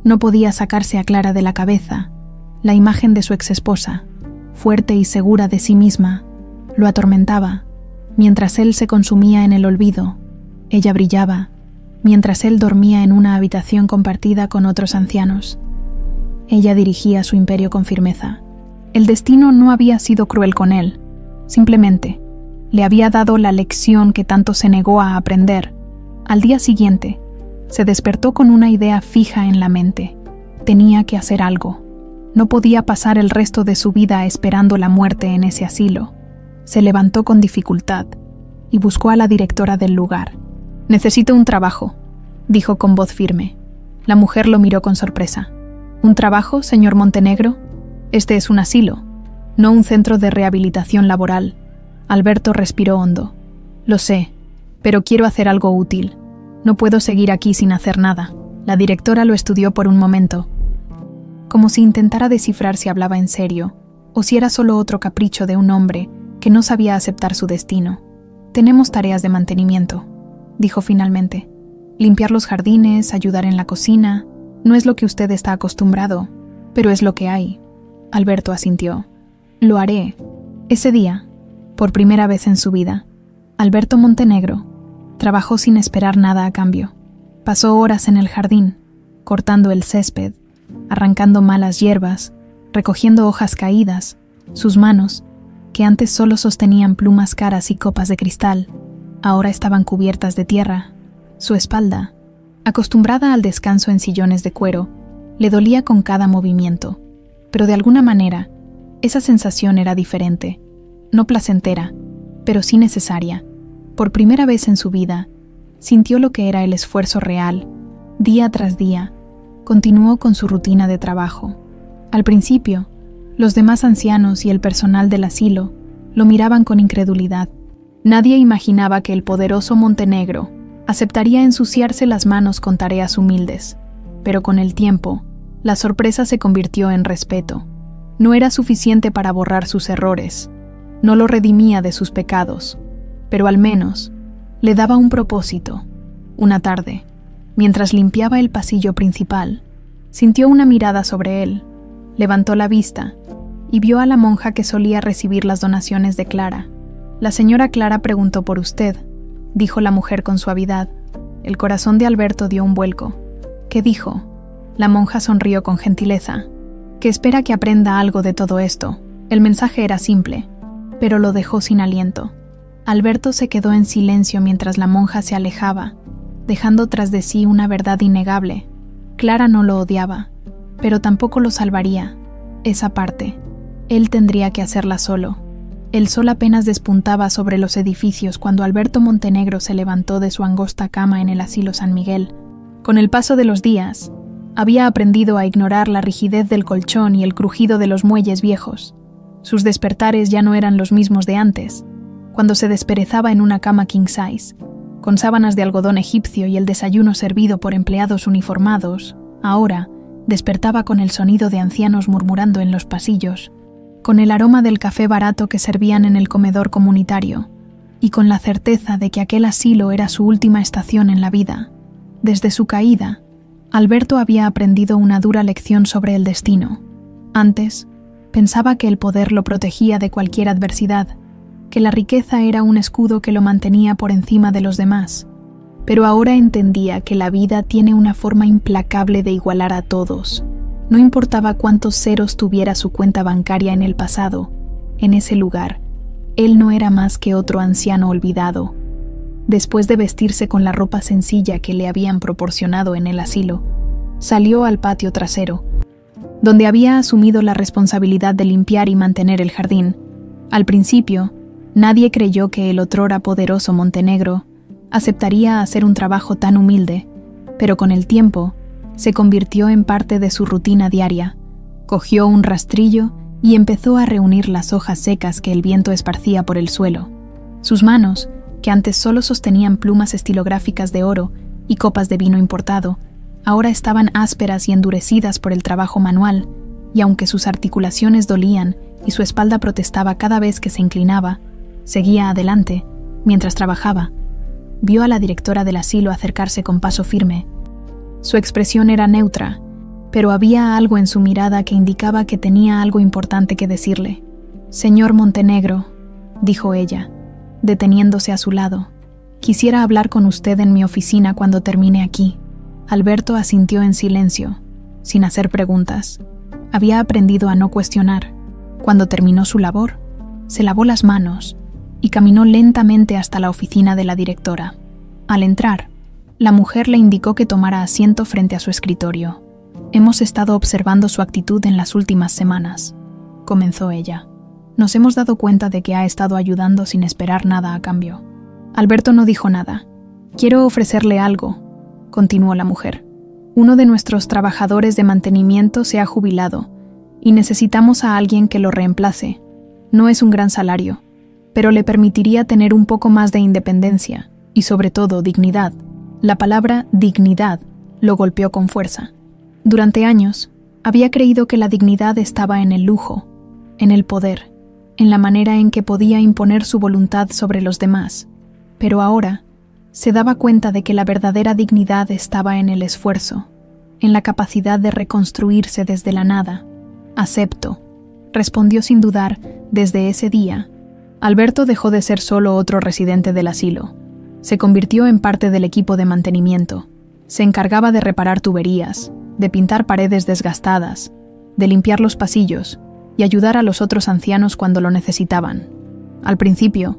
No podía sacarse a Clara de la cabeza. La imagen de su exesposa, fuerte y segura de sí misma, lo atormentaba. Mientras él se consumía en el olvido, ella brillaba, mientras él dormía en una habitación compartida con otros ancianos. Ella dirigía su imperio con firmeza. El destino no había sido cruel con él, simplemente le había dado la lección que tanto se negó a aprender. Al día siguiente, se despertó con una idea fija en la mente. Tenía que hacer algo. No podía pasar el resto de su vida esperando la muerte en ese asilo. Se levantó con dificultad y buscó a la directora del lugar. «Necesito un trabajo», dijo con voz firme. La mujer lo miró con sorpresa. «¿Un trabajo, señor Montenegro? Este es un asilo, no un centro de rehabilitación laboral». Alberto respiró hondo. «Lo sé, Pero quiero hacer algo útil. No puedo seguir aquí sin hacer nada. La directora lo estudió por un momento, como si intentara descifrar si hablaba en serio, o si era solo otro capricho de un hombre que no sabía aceptar su destino. Tenemos tareas de mantenimiento, dijo finalmente. Limpiar los jardines, ayudar en la cocina, no es lo que usted está acostumbrado, pero es lo que hay. Alberto asintió. Lo haré. Ese día, por primera vez en su vida, Alberto Montenegro trabajó sin esperar nada a cambio. Pasó horas en el jardín, cortando el césped, arrancando malas hierbas, recogiendo hojas caídas. Sus manos, que antes solo sostenían plumas caras y copas de cristal, ahora estaban cubiertas de tierra. Su espalda, acostumbrada al descanso en sillones de cuero, le dolía con cada movimiento, pero de alguna manera, esa sensación era diferente, no placentera, pero sí necesaria. Por primera vez en su vida, sintió lo que era el esfuerzo real. Día tras día, continuó con su rutina de trabajo. Al principio, los demás ancianos y el personal del asilo lo miraban con incredulidad. Nadie imaginaba que el poderoso Montenegro aceptaría ensuciarse las manos con tareas humildes, pero con el tiempo, la sorpresa se convirtió en respeto. No era suficiente para borrar sus errores, no lo redimía de sus pecados, pero al menos le daba un propósito. Una tarde, mientras limpiaba el pasillo principal, sintió una mirada sobre él, levantó la vista y vio a la monja que solía recibir las donaciones de Clara. La señora Clara preguntó por usted, dijo la mujer con suavidad. El corazón de Alberto dio un vuelco. ¿Qué dijo? La monja sonrió con gentileza. Que espera que aprenda algo de todo esto. El mensaje era simple, pero lo dejó sin aliento. Alberto se quedó en silencio mientras la monja se alejaba, dejando tras de sí una verdad innegable. Clara no lo odiaba, pero tampoco lo salvaría. Esa parte, él tendría que hacerla solo. El sol apenas despuntaba sobre los edificios cuando Alberto Montenegro se levantó de su angosta cama en el asilo San Miguel. Con el paso de los días, había aprendido a ignorar la rigidez del colchón y el crujido de los muelles viejos. Sus despertares ya no eran los mismos de antes, cuando se desperezaba en una cama king size, con sábanas de algodón egipcio y el desayuno servido por empleados uniformados. Ahora, despertaba con el sonido de ancianos murmurando en los pasillos, con el aroma del café barato que servían en el comedor comunitario, y con la certeza de que aquel asilo era su última estación en la vida. Desde su caída, Alberto había aprendido una dura lección sobre el destino. Antes, pensaba que el poder lo protegía de cualquier adversidad, que la riqueza era un escudo que lo mantenía por encima de los demás. Pero ahora entendía que la vida tiene una forma implacable de igualar a todos. No importaba cuántos ceros tuviera su cuenta bancaria en el pasado, en ese lugar, él no era más que otro anciano olvidado. Después de vestirse con la ropa sencilla que le habían proporcionado en el asilo, salió al patio trasero, donde había asumido la responsabilidad de limpiar y mantener el jardín. Al principio, nadie creyó que el otrora poderoso Montenegro aceptaría hacer un trabajo tan humilde, pero con el tiempo se convirtió en parte de su rutina diaria. Cogió un rastrillo y empezó a reunir las hojas secas que el viento esparcía por el suelo. Sus manos, que antes solo sostenían plumas estilográficas de oro y copas de vino importado, ahora estaban ásperas y endurecidas por el trabajo manual, y aunque sus articulaciones dolían y su espalda protestaba cada vez que se inclinaba, seguía adelante mientras trabajaba. Vio a la directora del asilo acercarse con paso firme. Su expresión era neutra, pero había algo en su mirada que indicaba que tenía algo importante que decirle. «Señor Montenegro», dijo ella, deteniéndose a su lado, «quisiera hablar con usted en mi oficina cuando termine aquí». Alberto asintió en silencio, sin hacer preguntas. Había aprendido a no cuestionar. Cuando terminó su labor, se lavó las manos y caminó lentamente hasta la oficina de la directora. Al entrar, la mujer le indicó que tomara asiento frente a su escritorio. «Hemos estado observando su actitud en las últimas semanas», comenzó ella. «Nos hemos dado cuenta de que ha estado ayudando sin esperar nada a cambio». Alberto no dijo nada. «Quiero ofrecerle algo», continuó la mujer. «Uno de nuestros trabajadores de mantenimiento se ha jubilado y necesitamos a alguien que lo reemplace. No es un gran salario, pero le permitiría tener un poco más de independencia y sobre todo dignidad. La palabra dignidad lo golpeó con fuerza. Durante años, había creído que la dignidad estaba en el lujo, en el poder, en la manera en que podía imponer su voluntad sobre los demás. Pero ahora, se daba cuenta de que la verdadera dignidad estaba en el esfuerzo, en la capacidad de reconstruirse desde la nada. «Acepto», respondió sin dudar. Desde ese día, Alberto dejó de ser solo otro residente del asilo. Se convirtió en parte del equipo de mantenimiento. Se encargaba de reparar tuberías, de pintar paredes desgastadas, de limpiar los pasillos y ayudar a los otros ancianos cuando lo necesitaban. Al principio,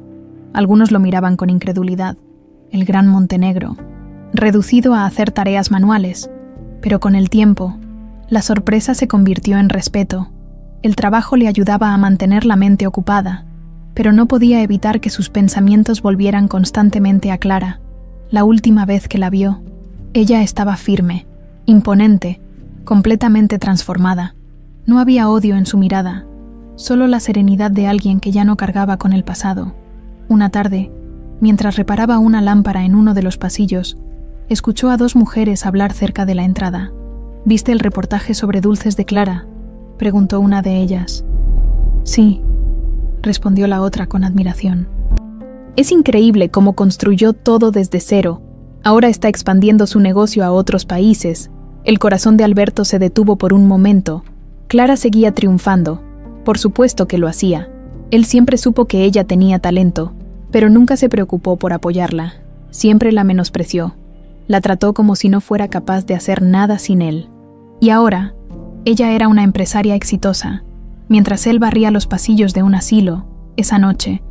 algunos lo miraban con incredulidad. El gran Montenegro, reducido a hacer tareas manuales, pero con el tiempo, la sorpresa se convirtió en respeto. El trabajo le ayudaba a mantener la mente ocupada, pero no podía evitar que sus pensamientos volvieran constantemente a Clara. La última vez que la vio, ella estaba firme, imponente, completamente transformada. No había odio en su mirada, solo la serenidad de alguien que ya no cargaba con el pasado. Una tarde, mientras reparaba una lámpara en uno de los pasillos, escuchó a dos mujeres hablar cerca de la entrada. «¿Viste el reportaje sobre dulces de Clara?», preguntó una de ellas. «Sí», respondió la otra con admiración. «Es increíble cómo construyó todo desde cero. Ahora está expandiendo su negocio a otros países». El corazón de Alberto se detuvo por un momento. Clara seguía triunfando. Por supuesto que lo hacía. Él siempre supo que ella tenía talento, pero nunca se preocupó por apoyarla. Siempre la menospreció. La trató como si no fuera capaz de hacer nada sin él. Y ahora, ella era una empresaria exitosa. Mientras él barría los pasillos de un asilo, esa noche,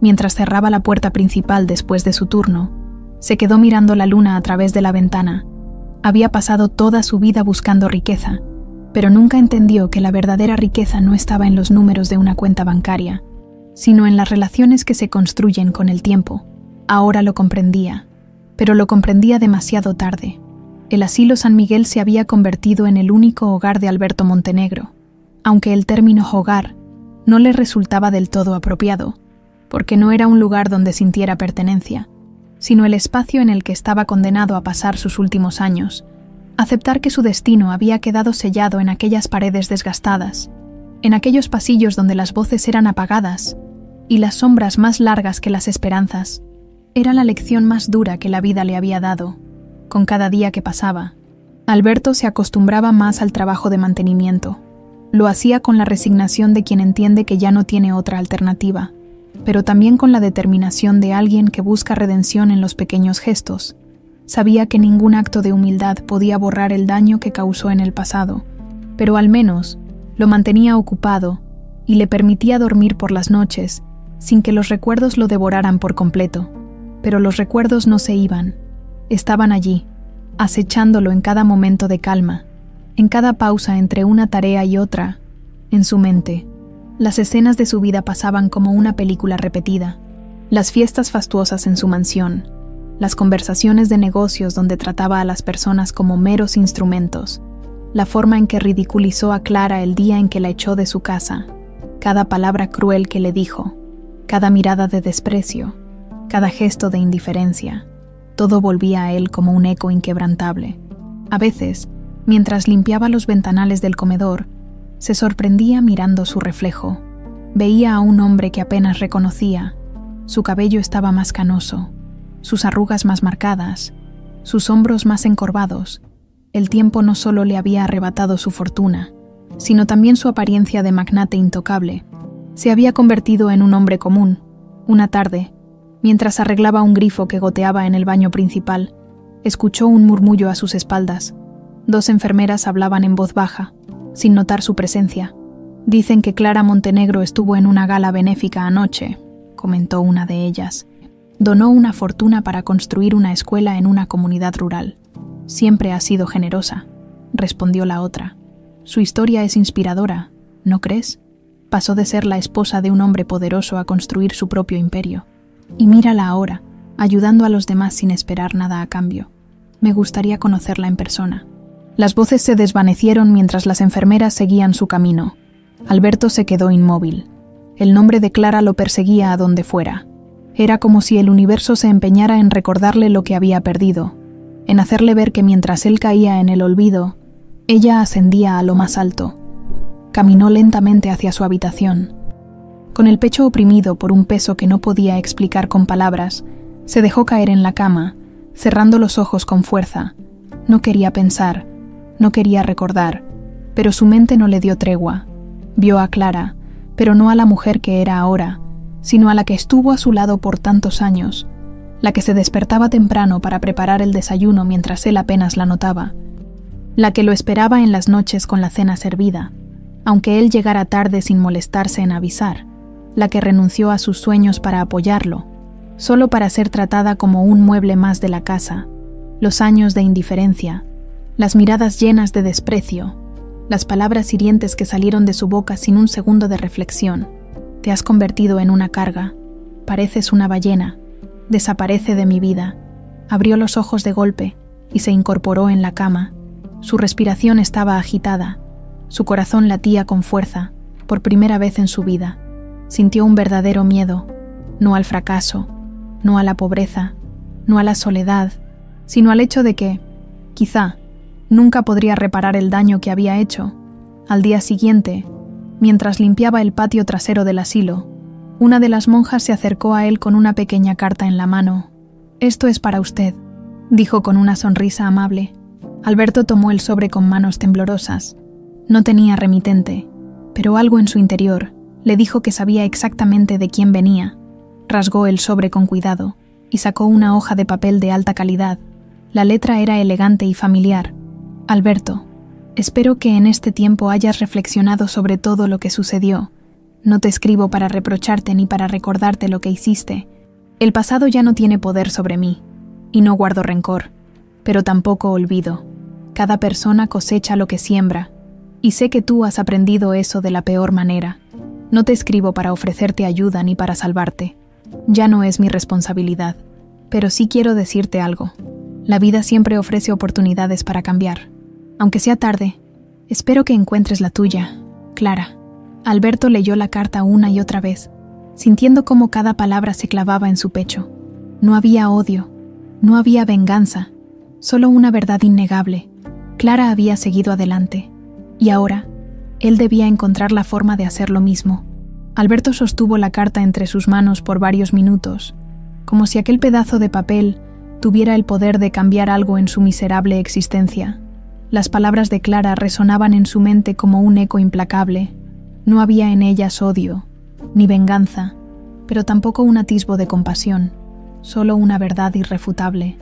mientras cerraba la puerta principal después de su turno, se quedó mirando la luna a través de la ventana. Había pasado toda su vida buscando riqueza, pero nunca entendió que la verdadera riqueza no estaba en los números de una cuenta bancaria, sino en las relaciones que se construyen con el tiempo. Ahora lo comprendía, pero lo comprendía demasiado tarde. El asilo San Miguel se había convertido en el único hogar de Alberto Montenegro, aunque el término hogar no le resultaba del todo apropiado, porque no era un lugar donde sintiera pertenencia, sino el espacio en el que estaba condenado a pasar sus últimos años, aceptar que su destino había quedado sellado en aquellas paredes desgastadas, en aquellos pasillos donde las voces eran apagadas y las sombras más largas que las esperanzas. Era la lección más dura que la vida le había dado. Con cada día que pasaba, Alberto se acostumbraba más al trabajo de mantenimiento. Lo hacía con la resignación de quien entiende que ya no tiene otra alternativa, pero también con la determinación de alguien que busca redención en los pequeños gestos. Sabía que ningún acto de humildad podía borrar el daño que causó en el pasado, pero al menos lo mantenía ocupado y le permitía dormir por las noches sin que los recuerdos lo devoraran por completo. Pero los recuerdos no se iban. Estaban allí, acechándolo en cada momento de calma, en cada pausa entre una tarea y otra, en su mente. Las escenas de su vida pasaban como una película repetida. Las fiestas fastuosas en su mansión, las conversaciones de negocios donde trataba a las personas como meros instrumentos, la forma en que ridiculizó a Clara el día en que la echó de su casa, cada palabra cruel que le dijo, cada mirada de desprecio, cada gesto de indiferencia. Todo volvía a él como un eco inquebrantable. A veces, mientras limpiaba los ventanales del comedor, se sorprendía mirando su reflejo. Veía a un hombre que apenas reconocía. Su cabello estaba más canoso, sus arrugas más marcadas, sus hombros más encorvados. El tiempo no solo le había arrebatado su fortuna, sino también su apariencia de magnate intocable. Se había convertido en un hombre común. Una tarde, mientras arreglaba un grifo que goteaba en el baño principal, escuchó un murmullo a sus espaldas. Dos enfermeras hablaban en voz baja, sin notar su presencia. «Dicen que Clara Montenegro estuvo en una gala benéfica anoche», comentó una de ellas. «Donó una fortuna para construir una escuela en una comunidad rural. Siempre ha sido generosa», respondió la otra. «Su historia es inspiradora, ¿no crees? Pasó de ser la esposa de un hombre poderoso a construir su propio imperio. Y mírala ahora, ayudando a los demás sin esperar nada a cambio. Me gustaría conocerla en persona». Las voces se desvanecieron mientras las enfermeras seguían su camino. Alberto se quedó inmóvil. El nombre de Clara lo perseguía a donde fuera. Era como si el universo se empeñara en recordarle lo que había perdido, en hacerle ver que mientras él caía en el olvido, ella ascendía a lo más alto. Caminó lentamente hacia su habitación. Con el pecho oprimido por un peso que no podía explicar con palabras, se dejó caer en la cama, cerrando los ojos con fuerza. No quería pensar, no quería recordar, pero su mente no le dio tregua. Vio a Clara, pero no a la mujer que era ahora, sino a la que estuvo a su lado por tantos años, la que se despertaba temprano para preparar el desayuno mientras él apenas la notaba, la que lo esperaba en las noches con la cena servida, aunque él llegara tarde sin molestarse en avisar, la que renunció a sus sueños para apoyarlo, solo para ser tratada como un mueble más de la casa, los años de indiferencia, las miradas llenas de desprecio, las palabras hirientes que salieron de su boca sin un segundo de reflexión. Te has convertido en una carga, pareces una ballena, desaparece de mi vida. Abrió los ojos de golpe y se incorporó en la cama. Su respiración estaba agitada, su corazón latía con fuerza, por primera vez en su vida. Sintió un verdadero miedo, no al fracaso, no a la pobreza, no a la soledad, sino al hecho de que, quizá, nunca podría reparar el daño que había hecho. Al día siguiente, mientras limpiaba el patio trasero del asilo, una de las monjas se acercó a él con una pequeña carta en la mano. «Esto es para usted», dijo con una sonrisa amable. Alberto tomó el sobre con manos temblorosas. No tenía remitente, pero algo en su interior le dijo que sabía exactamente de quién venía. Rasgó el sobre con cuidado y sacó una hoja de papel de alta calidad. La letra era elegante y familiar. «Alberto, espero que en este tiempo hayas reflexionado sobre todo lo que sucedió. No te escribo para reprocharte ni para recordarte lo que hiciste. El pasado ya no tiene poder sobre mí, y no guardo rencor, pero tampoco olvido. Cada persona cosecha lo que siembra, y sé que tú has aprendido eso de la peor manera. No te escribo para ofrecerte ayuda ni para salvarte. Ya no es mi responsabilidad, pero sí quiero decirte algo. La vida siempre ofrece oportunidades para cambiar. Aunque sea tarde, espero que encuentres la tuya, Clara». Alberto leyó la carta una y otra vez, sintiendo cómo cada palabra se clavaba en su pecho. No había odio, no había venganza, solo una verdad innegable. Clara había seguido adelante, y ahora, él debía encontrar la forma de hacer lo mismo. Alberto sostuvo la carta entre sus manos por varios minutos, como si aquel pedazo de papel tuviera el poder de cambiar algo en su miserable existencia. Las palabras de Clara resonaban en su mente como un eco implacable. No había en ellas odio, ni venganza, pero tampoco un atisbo de compasión, solo una verdad irrefutable.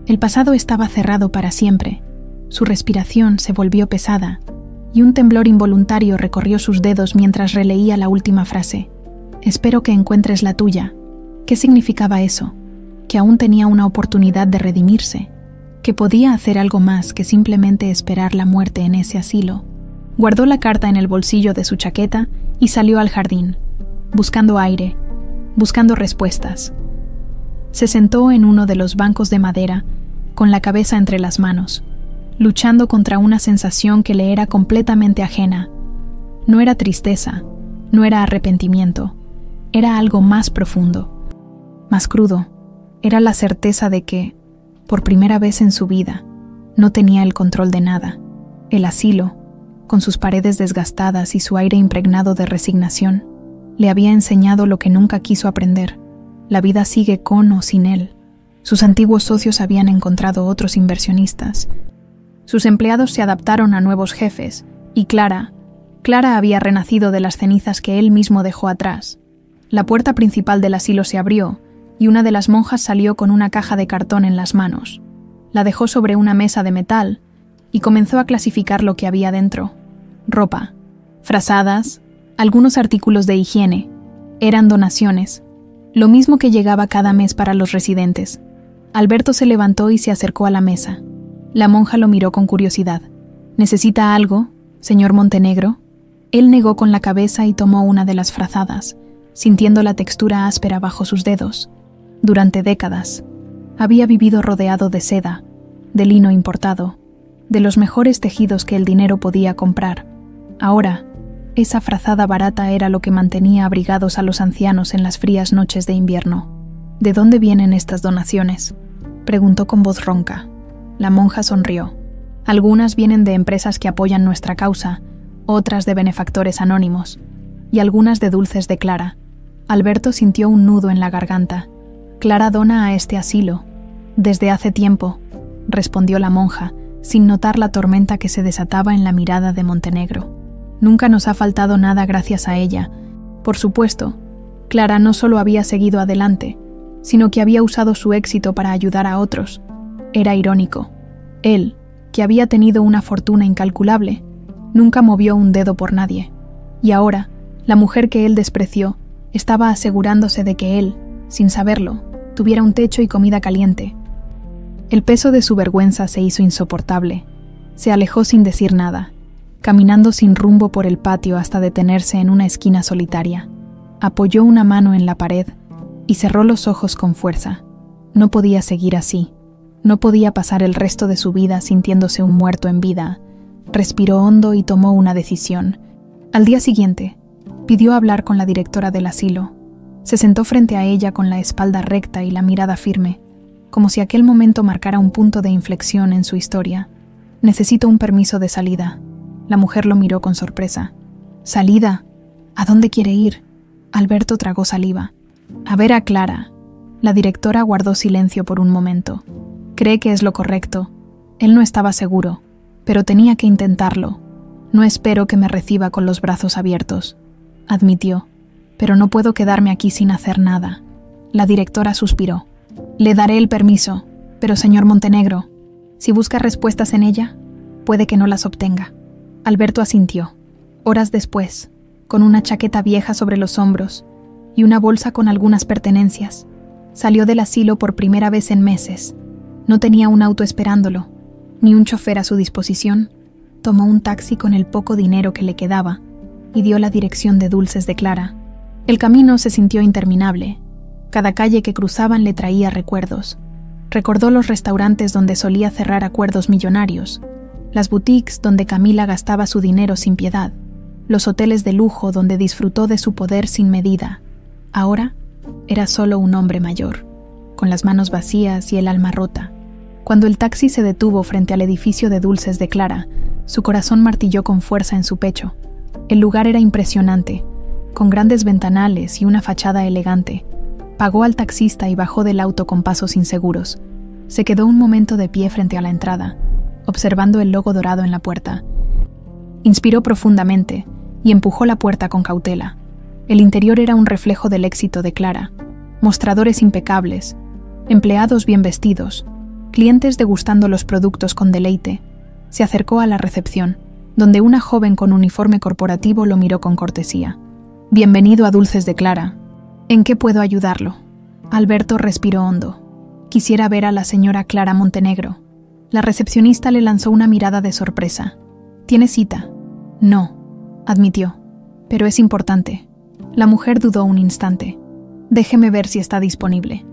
El pasado estaba cerrado para siempre. Su respiración se volvió pesada, y un temblor involuntario recorrió sus dedos mientras releía la última frase. «Espero que encuentres la tuya». ¿Qué significaba eso? Que aún tenía una oportunidad de redimirse, que podía hacer algo más que simplemente esperar la muerte en ese asilo. Guardó la carta en el bolsillo de su chaqueta y salió al jardín, buscando aire, buscando respuestas. Se sentó en uno de los bancos de madera, con la cabeza entre las manos, luchando contra una sensación que le era completamente ajena. No era tristeza, no era arrepentimiento, era algo más profundo, más crudo. Era la certeza de que, por primera vez en su vida, no tenía el control de nada. El asilo, con sus paredes desgastadas y su aire impregnado de resignación, le había enseñado lo que nunca quiso aprender. La vida sigue con o sin él. Sus antiguos socios habían encontrado otros inversionistas. Sus empleados se adaptaron a nuevos jefes, y Clara había renacido de las cenizas que él mismo dejó atrás. La puerta principal del asilo se abrió, y una de las monjas salió con una caja de cartón en las manos. La dejó sobre una mesa de metal y comenzó a clasificar lo que había dentro. Ropa, frazadas, algunos artículos de higiene. Eran donaciones, lo mismo que llegaba cada mes para los residentes. Alberto se levantó y se acercó a la mesa. La monja lo miró con curiosidad. «¿Necesita algo, señor Montenegro?» Él negó con la cabeza y tomó una de las frazadas, sintiendo la textura áspera bajo sus dedos. Durante décadas, había vivido rodeado de seda, de lino importado, de los mejores tejidos que el dinero podía comprar. Ahora, esa frazada barata era lo que mantenía abrigados a los ancianos en las frías noches de invierno. ¿De dónde vienen estas donaciones?, preguntó con voz ronca. La monja sonrió. Algunas vienen de empresas que apoyan nuestra causa, otras de benefactores anónimos, y algunas de Dulces de Clara. Alberto sintió un nudo en la garganta. Clara dona a este asilo. Desde hace tiempo, respondió la monja, sin notar la tormenta que se desataba en la mirada de Montenegro. Nunca nos ha faltado nada gracias a ella. Por supuesto, Clara no solo había seguido adelante, sino que había usado su éxito para ayudar a otros. Era irónico. Él, que había tenido una fortuna incalculable, nunca movió un dedo por nadie. Y ahora, la mujer que él despreció estaba asegurándose de que él, sin saberlo, tuviera un techo y comida caliente. El peso de su vergüenza se hizo insoportable. Se alejó sin decir nada, caminando sin rumbo por el patio hasta detenerse en una esquina solitaria. Apoyó una mano en la pared y cerró los ojos con fuerza. No podía seguir así. No podía pasar el resto de su vida sintiéndose un muerto en vida. Respiró hondo y tomó una decisión. Al día siguiente, pidió hablar con la directora del asilo. Se sentó frente a ella con la espalda recta y la mirada firme, como si aquel momento marcara un punto de inflexión en su historia. «Necesito un permiso de salida». La mujer lo miró con sorpresa. «¿Salida? ¿A dónde quiere ir?». Alberto tragó saliva. «A ver a Clara». La directora guardó silencio por un momento. «Cree que es lo correcto». Él no estaba seguro, pero tenía que intentarlo. «No espero que me reciba con los brazos abiertos», admitió. «Pero no puedo quedarme aquí sin hacer nada». La directora suspiró. «Le daré el permiso, pero señor Montenegro, si busca respuestas en ella, puede que no las obtenga». Alberto asintió. Horas después, con una chaqueta vieja sobre los hombros y una bolsa con algunas pertenencias, salió del asilo por primera vez en meses. No tenía un auto esperándolo, ni un chofer a su disposición. Tomó un taxi con el poco dinero que le quedaba y dio la dirección de Dulces de Clara. El camino se sintió interminable. Cada calle que cruzaban le traía recuerdos. Recordó los restaurantes donde solía cerrar acuerdos millonarios, las boutiques donde Camila gastaba su dinero sin piedad, los hoteles de lujo donde disfrutó de su poder sin medida. Ahora era solo un hombre mayor, con las manos vacías y el alma rota. Cuando el taxi se detuvo frente al edificio de Dulces de Clara, su corazón martilló con fuerza en su pecho. El lugar era impresionante, con grandes ventanales y una fachada elegante. Pagó al taxista y bajó del auto con pasos inseguros. Se quedó un momento de pie frente a la entrada, observando el logo dorado en la puerta. Inspiró profundamente y empujó la puerta con cautela. El interior era un reflejo del éxito de Clara. Mostradores impecables, empleados bien vestidos, clientes degustando los productos con deleite. Se acercó a la recepción, donde una joven con uniforme corporativo lo miró con cortesía. «Bienvenido a Dulces de Clara. ¿En qué puedo ayudarlo?». Alberto respiró hondo. «Quisiera ver a la señora Clara Montenegro». La recepcionista le lanzó una mirada de sorpresa. «¿Tiene cita?». «No», admitió. «Pero es importante». La mujer dudó un instante. «Déjeme ver si está disponible».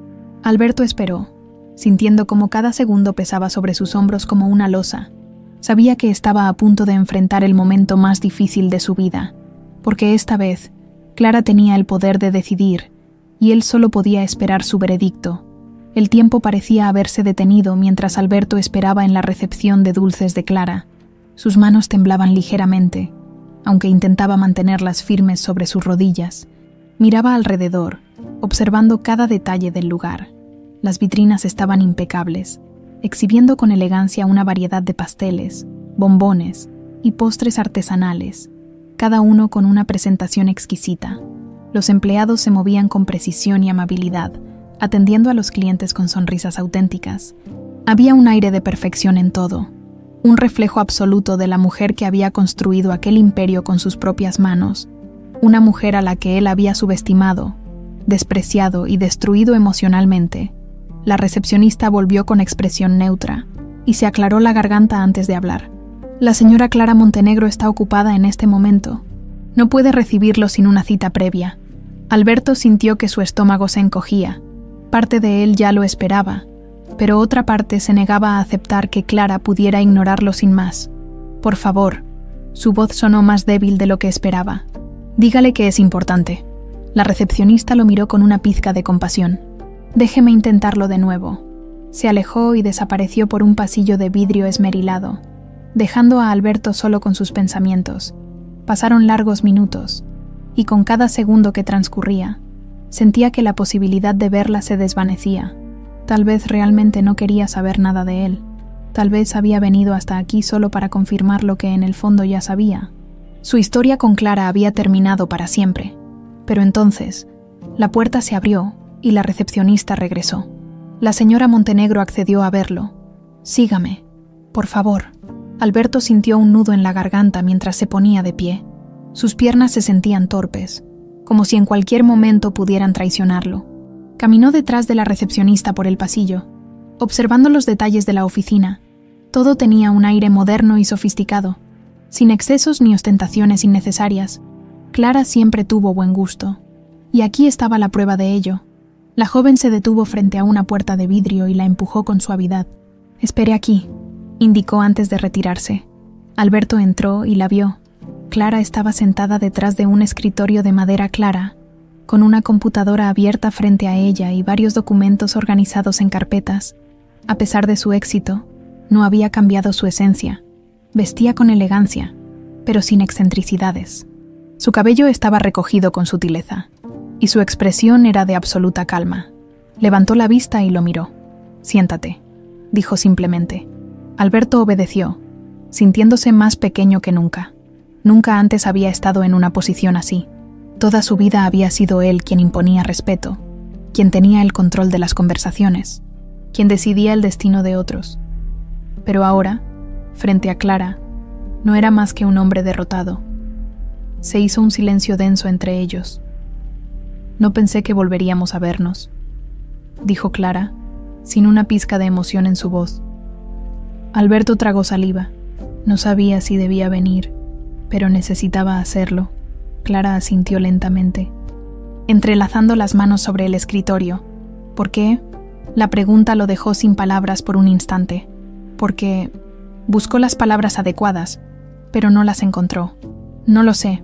Alberto esperó, sintiendo como cada segundo pesaba sobre sus hombros como una losa. Sabía que estaba a punto de enfrentar el momento más difícil de su vida, porque esta vez Clara tenía el poder de decidir, y él solo podía esperar su veredicto. El tiempo parecía haberse detenido mientras Alberto esperaba en la recepción de Dulces de Clara. Sus manos temblaban ligeramente, aunque intentaba mantenerlas firmes sobre sus rodillas. Miraba alrededor, observando cada detalle del lugar. Las vitrinas estaban impecables, exhibiendo con elegancia una variedad de pasteles, bombones y postres artesanales, cada uno con una presentación exquisita. Los empleados se movían con precisión y amabilidad, atendiendo a los clientes con sonrisas auténticas. Había un aire de perfección en todo, un reflejo absoluto de la mujer que había construido aquel imperio con sus propias manos, una mujer a la que él había subestimado, despreciado y destruido emocionalmente. La recepcionista volvió con expresión neutra y se aclaró la garganta antes de hablar. «La señora Clara Montenegro está ocupada en este momento. No puede recibirlo sin una cita previa». Alberto sintió que su estómago se encogía. Parte de él ya lo esperaba, pero otra parte se negaba a aceptar que Clara pudiera ignorarlo sin más. «Por favor». Su voz sonó más débil de lo que esperaba. «Dígale que es importante». La recepcionista lo miró con una pizca de compasión. Déjeme intentarlo de nuevo. Se alejó y desapareció por un pasillo de vidrio esmerilado, dejando a Alberto solo con sus pensamientos. Pasaron largos minutos, y con cada segundo que transcurría, sentía que la posibilidad de verla se desvanecía. Tal vez realmente no quería saber nada de él. Tal vez había venido hasta aquí solo para confirmar lo que en el fondo ya sabía. Su historia con Clara había terminado para siempre. Pero entonces, la puerta se abrió y la recepcionista regresó. La señora Montenegro accedió a verlo. «Sígame, por favor». Alberto sintió un nudo en la garganta mientras se ponía de pie. Sus piernas se sentían torpes, como si en cualquier momento pudieran traicionarlo. Caminó detrás de la recepcionista por el pasillo, observando los detalles de la oficina. Todo tenía un aire moderno y sofisticado, sin excesos ni ostentaciones innecesarias. Clara siempre tuvo buen gusto, y aquí estaba la prueba de ello. La joven se detuvo frente a una puerta de vidrio y la empujó con suavidad. «Espere aquí», indicó antes de retirarse. Alberto entró y la vio. Clara estaba sentada detrás de un escritorio de madera clara, con una computadora abierta frente a ella y varios documentos organizados en carpetas. A pesar de su éxito, no había cambiado su esencia. Vestía con elegancia, pero sin excentricidades. Su cabello estaba recogido con sutileza, y su expresión era de absoluta calma. Levantó la vista y lo miró. «Siéntate», dijo simplemente. Alberto obedeció, sintiéndose más pequeño que nunca. Nunca antes había estado en una posición así. Toda su vida había sido él quien imponía respeto, quien tenía el control de las conversaciones, quien decidía el destino de otros. Pero ahora, frente a Clara, no era más que un hombre derrotado. Se hizo un silencio denso entre ellos. «No pensé que volveríamos a vernos», dijo Clara, sin una pizca de emoción en su voz. Alberto tragó saliva. No sabía si debía venir, pero necesitaba hacerlo. Clara asintió lentamente, entrelazando las manos sobre el escritorio. ¿Por qué? La pregunta lo dejó sin palabras por un instante. Porque buscó las palabras adecuadas, pero no las encontró. No lo sé.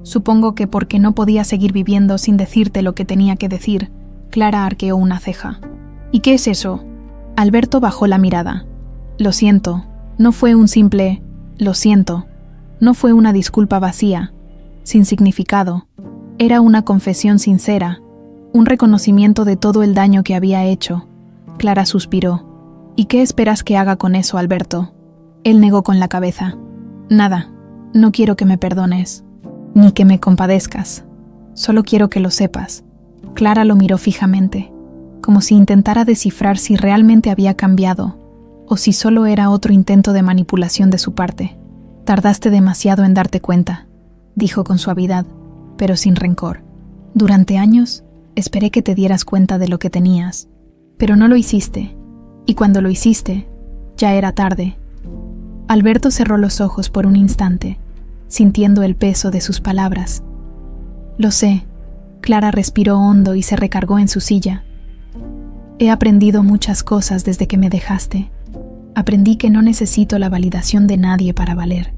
Supongo que porque no podía seguir viviendo sin decirte lo que tenía que decir. Clara arqueó una ceja. ¿Y qué es eso? Alberto bajó la mirada. Lo siento. No fue un simple «lo siento». No fue una disculpa vacía, sin significado. Era una confesión sincera, un reconocimiento de todo el daño que había hecho. Clara suspiró. «¿Y qué esperas que haga con eso, Alberto?» Él negó con la cabeza. «Nada. No quiero que me perdones, ni que me compadezcas. Solo quiero que lo sepas». Clara lo miró fijamente, como si intentara descifrar si realmente había cambiado, o si solo era otro intento de manipulación de su parte. «Tardaste demasiado en darte cuenta», dijo con suavidad, pero sin rencor. «Durante años, esperé que te dieras cuenta de lo que tenías, pero no lo hiciste, y cuando lo hiciste, ya era tarde». Alberto cerró los ojos por un instante, sintiendo el peso de sus palabras. «Lo sé». Clara respiró hondo y se recargó en su silla. «He aprendido muchas cosas desde que me dejaste. Aprendí que no necesito la validación de nadie para valer.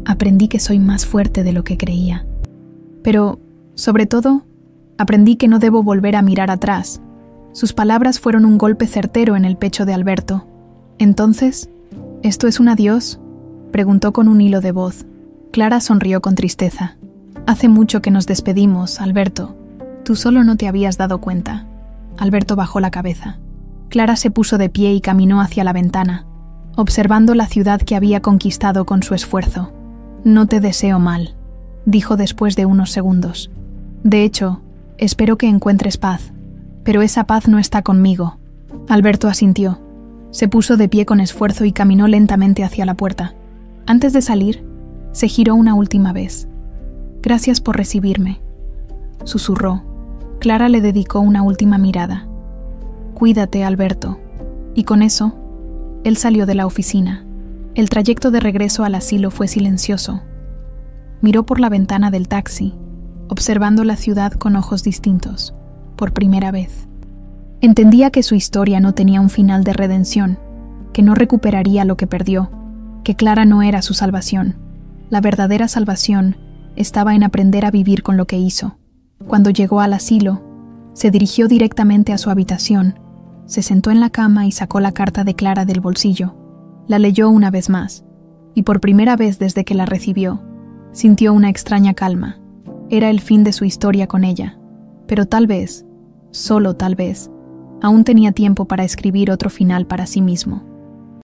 Aprendí que soy más fuerte de lo que creía. Pero, sobre todo, aprendí que no debo volver a mirar atrás». Sus palabras fueron un golpe certero en el pecho de Alberto. «Entonces, ¿esto es un adiós?», preguntó con un hilo de voz. Clara sonrió con tristeza. «Hace mucho que nos despedimos, Alberto. Tú solo no te habías dado cuenta». Alberto bajó la cabeza. Clara se puso de pie y caminó hacia la ventana, observando la ciudad que había conquistado con su esfuerzo. «No te deseo mal», dijo después de unos segundos. «De hecho, espero que encuentres paz, pero esa paz no está conmigo». Alberto asintió. Se puso de pie con esfuerzo y caminó lentamente hacia la puerta. Antes de salir, se giró una última vez. «Gracias por recibirme», susurró. Clara le dedicó una última mirada. «Cuídate, Alberto». Y con eso, él salió de la oficina. El trayecto de regreso al asilo fue silencioso. Miró por la ventana del taxi, observando la ciudad con ojos distintos, por primera vez. Entendía que su historia no tenía un final de redención, que no recuperaría lo que perdió, que Clara no era su salvación. La verdadera salvación estaba en aprender a vivir con lo que hizo. Cuando llegó al asilo, Se dirigió directamente a su habitación, se sentó en la cama y sacó la carta de Clara del bolsillo. La leyó una vez más, y por primera vez desde que la recibió, sintió una extraña calma. Era el fin de su historia con ella, pero tal vez, solo tal vez, aún tenía tiempo para escribir otro final para sí mismo.